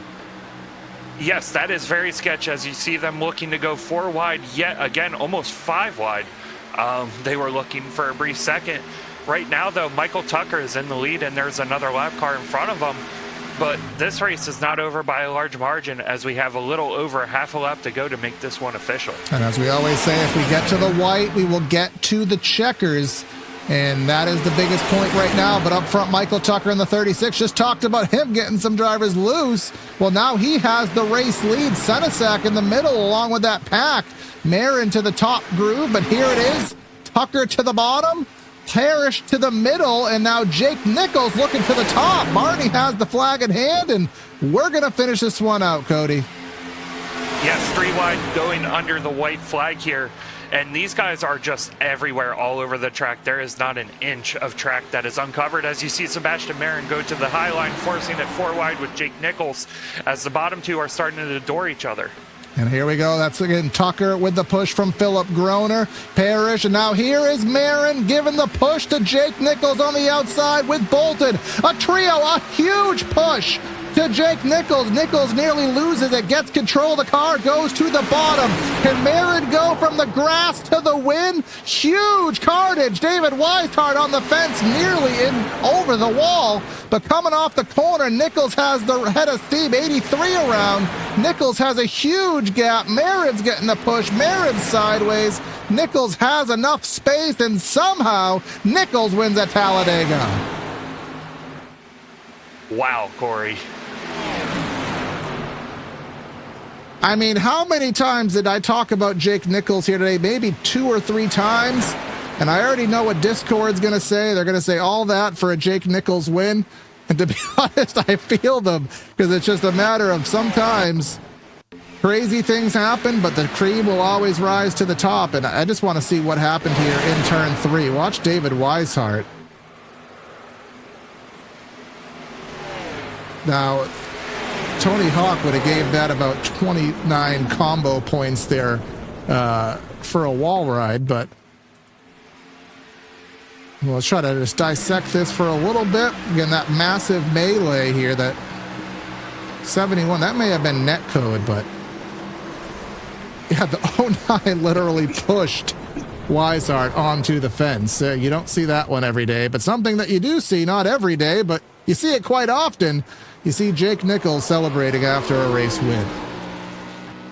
[SPEAKER 2] Yes, that is very sketch as you see them looking to go 4 wide yet again, almost 5 wide. They were looking for a brief second. Right now, though, Michael Tucker is in the lead, and there's another lap car in front of him. But this race is not over by a large margin, as we have a little over half a lap to go to make this one official.
[SPEAKER 1] And as we always say, if we get to the white, we will get to the checkers. And that is the biggest point right now. But up front, Michael Tucker in the 36 just talked about him getting some drivers loose. Well, now he has the race lead. Senesac in the middle along with that pack. Marin to the top groove, but here it is. Tucker to the bottom. Parrish to the middle, and now Jake Nichols looking to the top. Marty has the flag in hand, and we're going to finish this one out, Cody.
[SPEAKER 2] Yes, 3 wide going under the white flag here. And these guys are just everywhere all over the track. There is not an inch of track that is uncovered as you see Sebastian Marin go to the high line, forcing it 4 wide with Jake Nichols as the bottom 2 are starting to adore each other.
[SPEAKER 1] And here we go. That's again Tucker with the push from Philip Groner. Parrish, and now here is Marin giving the push to Jake Nichols on the outside with Bolton. A trio, a huge push to Jake Nichols. Nichols nearly loses it, gets control of the car, goes to the bottom. Can Marin go from the grass to the win? Huge carnage. David Weishart on the fence, nearly in over the wall. But coming off the corner, Nichols has the head of steam, 83 around. Nichols has a huge gap. Marin's getting the push. Marin's sideways. Nichols has enough space, and somehow Nichols wins at Talladega.
[SPEAKER 2] Wow, Corey.
[SPEAKER 1] I mean, how many times did I talk about Jake Nichols here today? Maybe 2 or 3 times. And I already know what Discord's going to say. They're going to say all that for a Jake Nichols win. And to be honest, I feel them, because it's just a matter of sometimes crazy things happen, but the cream will always rise to the top. And I just want to see what happened here in turn 3. Watch David Weishart. Now, Tony Hawk would have gave that about 29 combo points there for a wall ride, but well, let's try to just dissect this for a little bit. Again, that massive melee here, that 71, that may have been net code, but yeah, the 09 literally pushed Weishart onto the fence. You don't see that one every day, but something that you do see, not every day, but you see it quite often. You see Jake Nichols celebrating after a race win.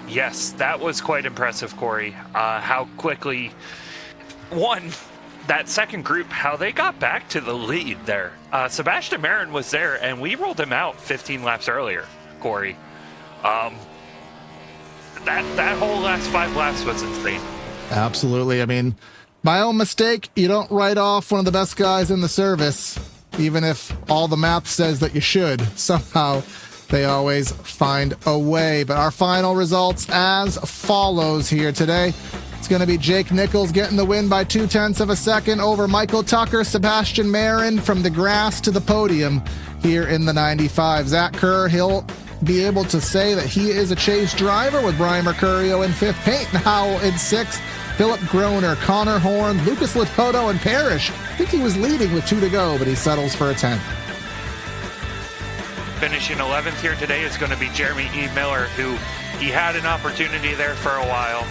[SPEAKER 2] Yes, that was quite impressive, Corey. How quickly, that second group, how they got back to the lead there. Sebastian Marin was there, and we rolled him out 15 laps earlier, Corey. That whole last 5 laps was insane.
[SPEAKER 1] Absolutely. I mean, my own mistake, you don't write off one of the best guys in the service, even if all the math says that you should. Somehow they always find a way. But our final results as follows here today. It's going to be Jake Nichols getting the win by 0.2 of a second over Michael Tucker. Sebastian Marin from the grass to the podium here in the 95. Zach Kerr, he'll be able to say that he is a chase driver with Brian Mercurio in 5th, Peyton Howell in 6th, Philip Groner, Connor Horn, Lucas Latoto, and Parrish. I think he was leading with 2 to go, but he settles for a 10th.
[SPEAKER 2] Finishing 11th here today is going to be Jeremy E. Miller, who he had an opportunity there for a while,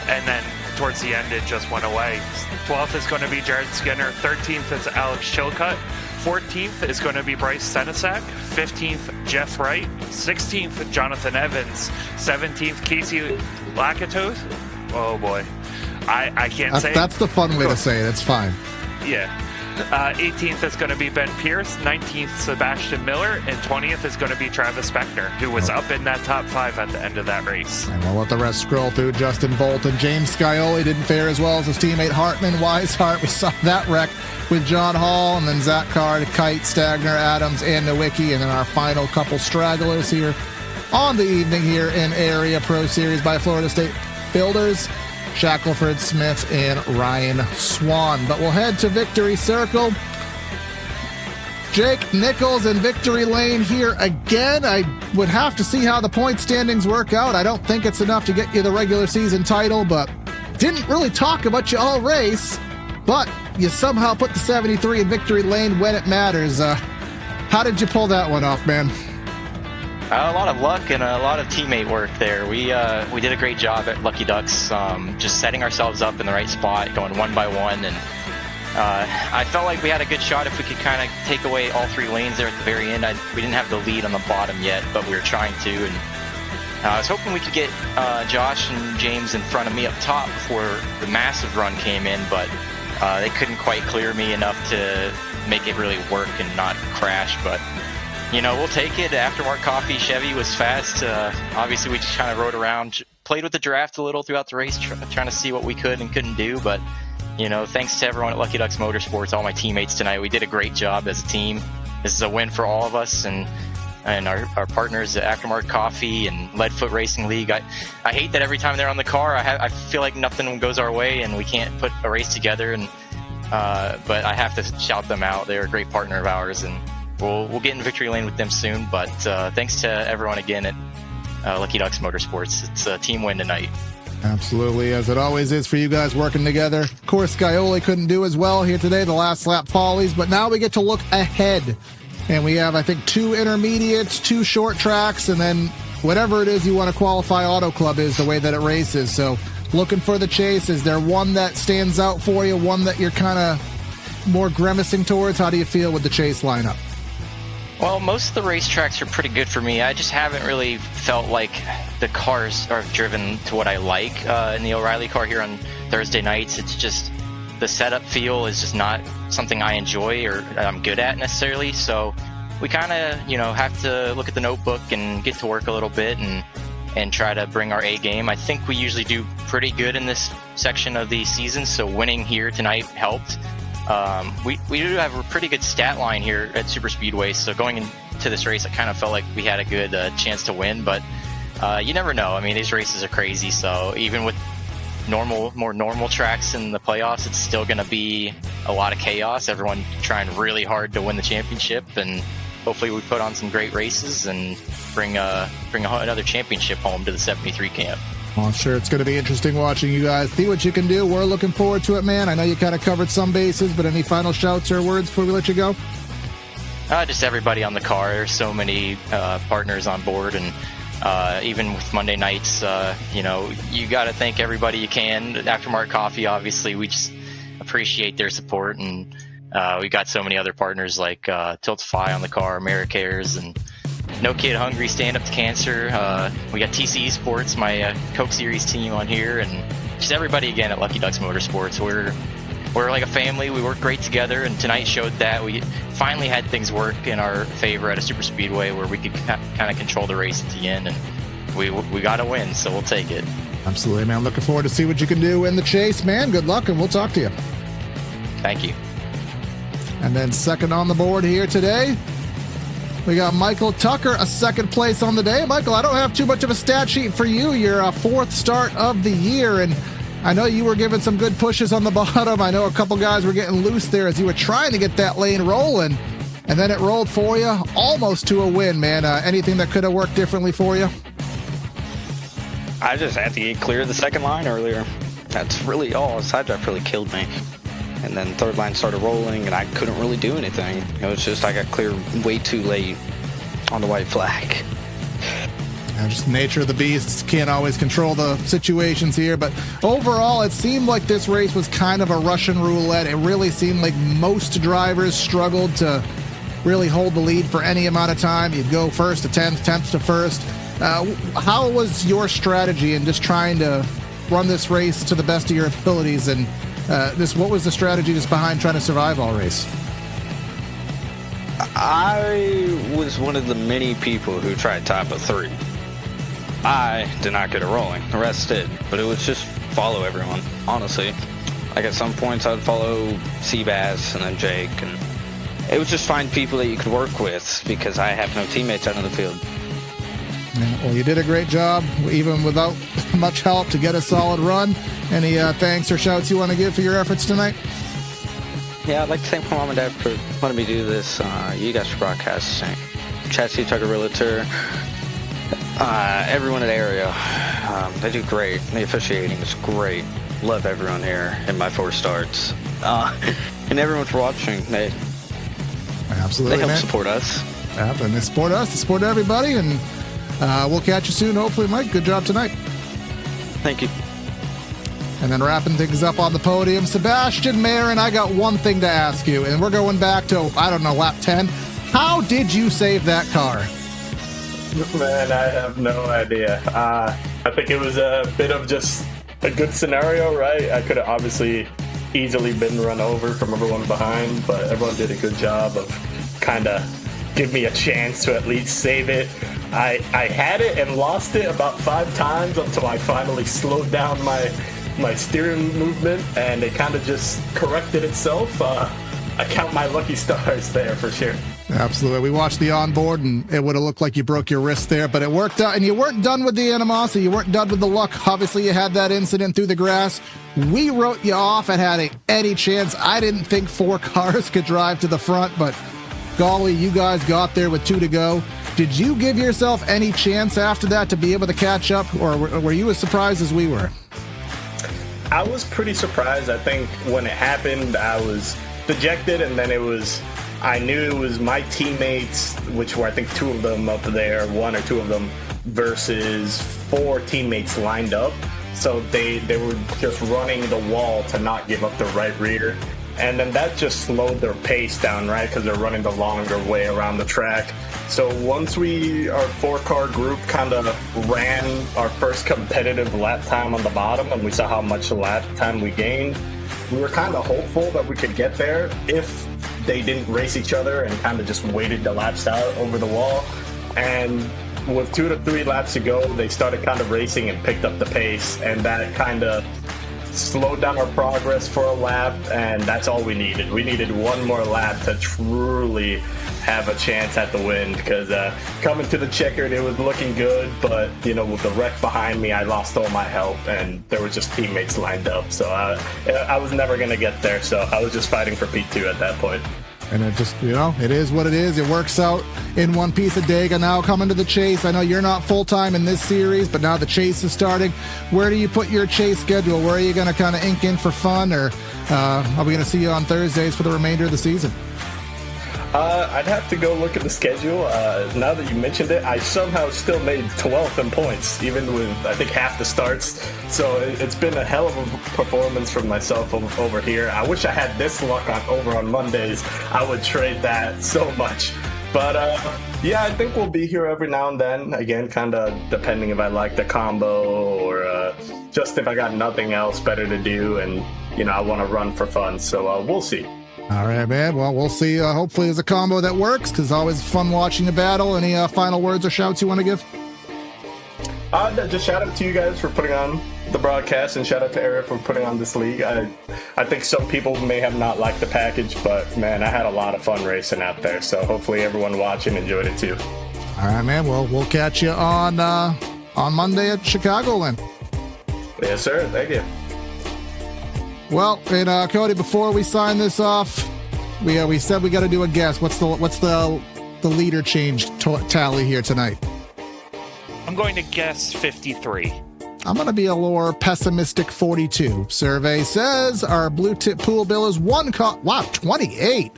[SPEAKER 2] and then towards the end it just went away. 12th is going to be Jared Skinner. 13th is Alex Chilcutt. 14th is going to be Bryce Senesac. 15th, Jeff Wright. 16th, Jonathan Evans. 17th, Casey Lakatos. Oh boy, I can't say.
[SPEAKER 1] That's the fun way to say it. It's fine.
[SPEAKER 2] Yeah. 18th is going to be Ben Pierce, 19th Sebastian Miller, and 20th is going to be Travis Spector, who was up in that top 5 at the end of that race.
[SPEAKER 1] And we'll let the rest scroll through. Justin Bolton, James Scioli didn't fare as well as his teammate Hartman Weishart. We saw that wreck with John Hall, and then Zach Card, Kite, Stagner, Adams, and Nowicki, and then our final couple stragglers here on the evening here in Area Pro Series by Florida State Builders. Shackelford, Smith, and Ryan Swan. But we'll head to Victory Circle. Jake Nichols in Victory Lane here again. I would have to see how the point standings work out. I don't think it's enough to get you the regular season title, but didn't really talk about you all race. But you somehow put the 73 in Victory Lane when it matters. How did you pull that one off, man?
[SPEAKER 4] A lot of luck and a lot of teammate work there. We did a great job at Lucky Ducks, just setting ourselves up in the right spot, going one by one, and I felt like we had a good shot if we could kind of take away all 3 lanes there at the very end. We didn't have the lead on the bottom yet, but we were trying to, and I was hoping we could get Josh and James in front of me up top before the massive run came in, but they couldn't quite clear me enough to make it really work and not crash, but you know, we'll take it. Aftermarket Coffee Chevy was fast. Obviously, we just kind of rode around, played with the draft a little throughout the race, trying to see what we could and couldn't do. But, you know, thanks to everyone at Lucky Ducks Motorsports, all my teammates tonight. We did a great job as a team. This is a win for all of us and our partners at Aftermarket Coffee and Leadfoot Racing League. I hate that every time they're on the car, I feel like nothing goes our way and we can't put a race together. And but I have to shout them out. They're a great partner of ours, and we'll get in Victory Lane with them soon, but thanks to everyone again at Lucky Ducks Motorsports. It's a team win tonight.
[SPEAKER 1] Absolutely, as it always is for you guys working together. Of course, Scioli couldn't do as well here today, the last lap follies, but now we get to look ahead. And we have, I think, 2 intermediates, 2 short tracks, and then whatever it is you want to qualify Auto Club is the way that it races. So looking for the chase. Is there one that stands out for you, one that you're kind of more grimacing towards? How do you feel with the chase lineup?
[SPEAKER 4] Well, most of the racetracks are pretty good for me. I just haven't really felt like the cars are driven to what I like. In the O'Reilly car here on Thursday nights, it's just the setup feel is just not something I enjoy or I'm good at necessarily. So we kind of, you know, have to look at the notebook and get to work a little bit and try to bring our A game. I think we usually do pretty good in this section of the season, so winning here tonight helped. We do have a pretty good stat line here at Super Speedway, so going into this race, I kind of felt like we had a good chance to win, but you never know. I mean, these races are crazy, so even with more normal tracks in the playoffs, it's still going to be a lot of chaos. Everyone trying really hard to win the championship, and hopefully we put on some great races and bring another championship home to the 73 camp.
[SPEAKER 1] Well, I'm sure it's going to be interesting watching you guys see what you can do. We're looking forward to it, man. I know you kind of covered some bases, but any final shouts or words before we let you go?
[SPEAKER 4] Just everybody on the car. There's so many partners on board, and even with Monday nights, you know, you got to thank everybody you can. Aftermarket Coffee, obviously, we just appreciate their support, and we got so many other partners like Tiltify on the car, AmeriCares, and No Kid Hungry, Stand Up to Cancer. We got TCE Sports, my Coke Series team on here, and just everybody again at Lucky Ducks Motorsports. We're like a family. We work great together, and tonight showed that. We finally had things work in our favor at a super speedway where we could kind of control the race at the end, and we got to win, so we'll take it.
[SPEAKER 1] Absolutely, man. Looking forward to see what you can do in the chase, man. Good luck, and we'll talk to you.
[SPEAKER 4] Thank you.
[SPEAKER 1] And then second on the board here today, We got Michael Tucker, a second place on the day. Michael, I don't have too much of a stat sheet for you. Your fourth start of the year, and I know you were giving some good pushes on the bottom. I know a couple guys were getting loose there as you were trying to get that lane rolling, and then it rolled for you almost to a win, man. Anything that could have worked differently for you?
[SPEAKER 5] I just had to get clear of the second line earlier. That's really all. Side drive really killed me. And then third line started rolling, and I couldn't really do anything. It was just I got clear way too late on the white flag.
[SPEAKER 1] Just nature of the beast. Can't always control the situations here, but overall it seemed like this race was kind of a Russian roulette. It really seemed like most drivers struggled to really hold the lead for any amount of time. You'd go first to 10th, 10th to first. How was your strategy in just trying to run this race to the best of your abilities, and what was the strategy just behind trying to survive all race?
[SPEAKER 5] I was one of the many people who tried top of 3. I did not get it rolling. The rest did, but it was just follow everyone, honestly. Like at some points I'd follow Seabass and then Jake, and it was just find people that you could work with because I have no teammates out in the field.
[SPEAKER 1] Yeah, well, you did a great job, even without much help, to get a solid run. Any thanks or shouts you want to give for your efforts tonight?
[SPEAKER 5] Yeah, I'd like to thank my mom and dad for letting me do this. You guys for broadcasting. Chassis Tucker Realtor, everyone at Area, they do great. The officiating is great. Love everyone here in my 4 starts. And everyone for watching. They
[SPEAKER 1] absolutely
[SPEAKER 5] help
[SPEAKER 1] man.
[SPEAKER 5] Support us.
[SPEAKER 1] Yeah, and they support us, they support everybody, and we'll catch you soon, hopefully, Mike. Good job tonight.
[SPEAKER 5] Thank you.
[SPEAKER 1] And then wrapping things up on the podium, Sebastian Marin, I got one thing to ask you, and we're going back to, I don't know, lap 10. How did you save that car?
[SPEAKER 6] Man, I have no idea. I think it was a bit of just a good scenario, right? I could have obviously easily been run over from everyone behind, but everyone did a good job of kind of give me a chance to at least save it. I had it and lost it about 5 times until I finally slowed down my steering movement, and it kind of just corrected itself. I count my lucky stars there for sure.
[SPEAKER 1] Absolutely. We watched the onboard, and it would have looked like you broke your wrist there, but it worked out, and you weren't done with the animosity. You weren't done with the luck. Obviously, you had that incident through the grass. We wrote you off at having any chance. I didn't think 4 cars could drive to the front, but golly, you guys got there with 2 to go. Did you give yourself any chance after that to be able to catch up, or were you as surprised as we were?
[SPEAKER 6] I was pretty surprised. I think when it happened, I was dejected, and then I knew it was my teammates, which were I think 2 of them up there, 1 or 2 of them, versus 4 teammates lined up. So they were just running the wall to not give up the right rear. And then that just slowed their pace down, right? Because they're running the longer way around the track. So once our 4-car group kind of ran our first competitive lap time on the bottom, and we saw how much lap time we gained, we were kind of hopeful that we could get there if they didn't race each other and kind of just waited the laps out over the wall. And with 2 to 3 laps to go, they started kind of racing and picked up the pace, and that kind of slowed down our progress for a lap, and that's all we needed. We needed 1 more lap to truly have a chance at the win, because coming to the checkered, it was looking good, but with the wreck behind me, I lost all my help, and there were just teammates lined up, so I was never going to get there, so I was just fighting for P2 at that point.
[SPEAKER 1] And it just, it is what it is. It works out in one piece. Talladega now coming to the chase. I know you're not full-time in this series, but now the chase is starting. Where do you put your chase schedule? Where are you going to kind of ink in for fun, or are we going to see you on Thursdays for the remainder of the season?
[SPEAKER 6] I'd have to go look at the schedule. Now that you mentioned it, I somehow still made 12th in points, even with, I think, half the starts. So it's been a hell of a performance from myself over here. I wish I had this luck over on Mondays. I would trade that so much. But, yeah, I think we'll be here every now and then. Again, kind of depending if I like the combo or just if I got nothing else better to do and, I want to run for fun. So we'll see.
[SPEAKER 1] All right, man. Well, we'll see. Hopefully there's a combo that works, because it's always fun watching a battle. Any final words or shouts you want to give?
[SPEAKER 6] Just shout out to you guys for putting on the broadcast, and shout out to Eric for putting on this league. I think some people may have not liked the package, but man, I had a lot of fun racing out there. So hopefully everyone watching enjoyed it too.
[SPEAKER 1] All right, man. Well, we'll catch you on Monday at Chicagoland.
[SPEAKER 6] Yes, sir. Thank you.
[SPEAKER 1] Well, and Cody, before we sign this off, we said we got to do a guess. What's the leader change tally here tonight?
[SPEAKER 2] I'm going to guess 53.
[SPEAKER 1] I'm going to be a more pessimistic 42. Survey says our blue tip pool bill is 28.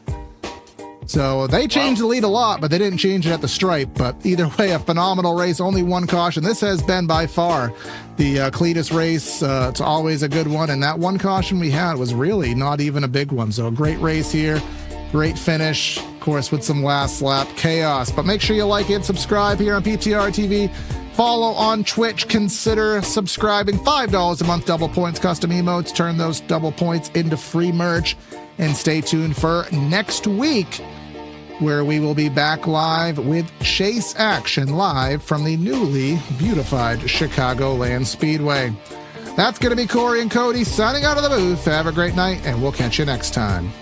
[SPEAKER 1] So they changed the lead a lot, but they didn't change it at the stripe. But either way, a phenomenal race, only one caution. This has been by far the Cletus race. It's always a good one. And that one caution we had was really not even a big one. So a great race here. Great finish, of course, with some last lap chaos. But make sure you like and subscribe here on PTR TV. Follow on Twitch. Consider subscribing. $5 a month, double points, custom emotes. Turn those double points into free merch. And stay tuned for next week, where we will be back live with Chase Action live from the newly beautified Chicagoland Speedway. That's going to be Corey and Cody signing out of the booth. Have a great night, and we'll catch you next time.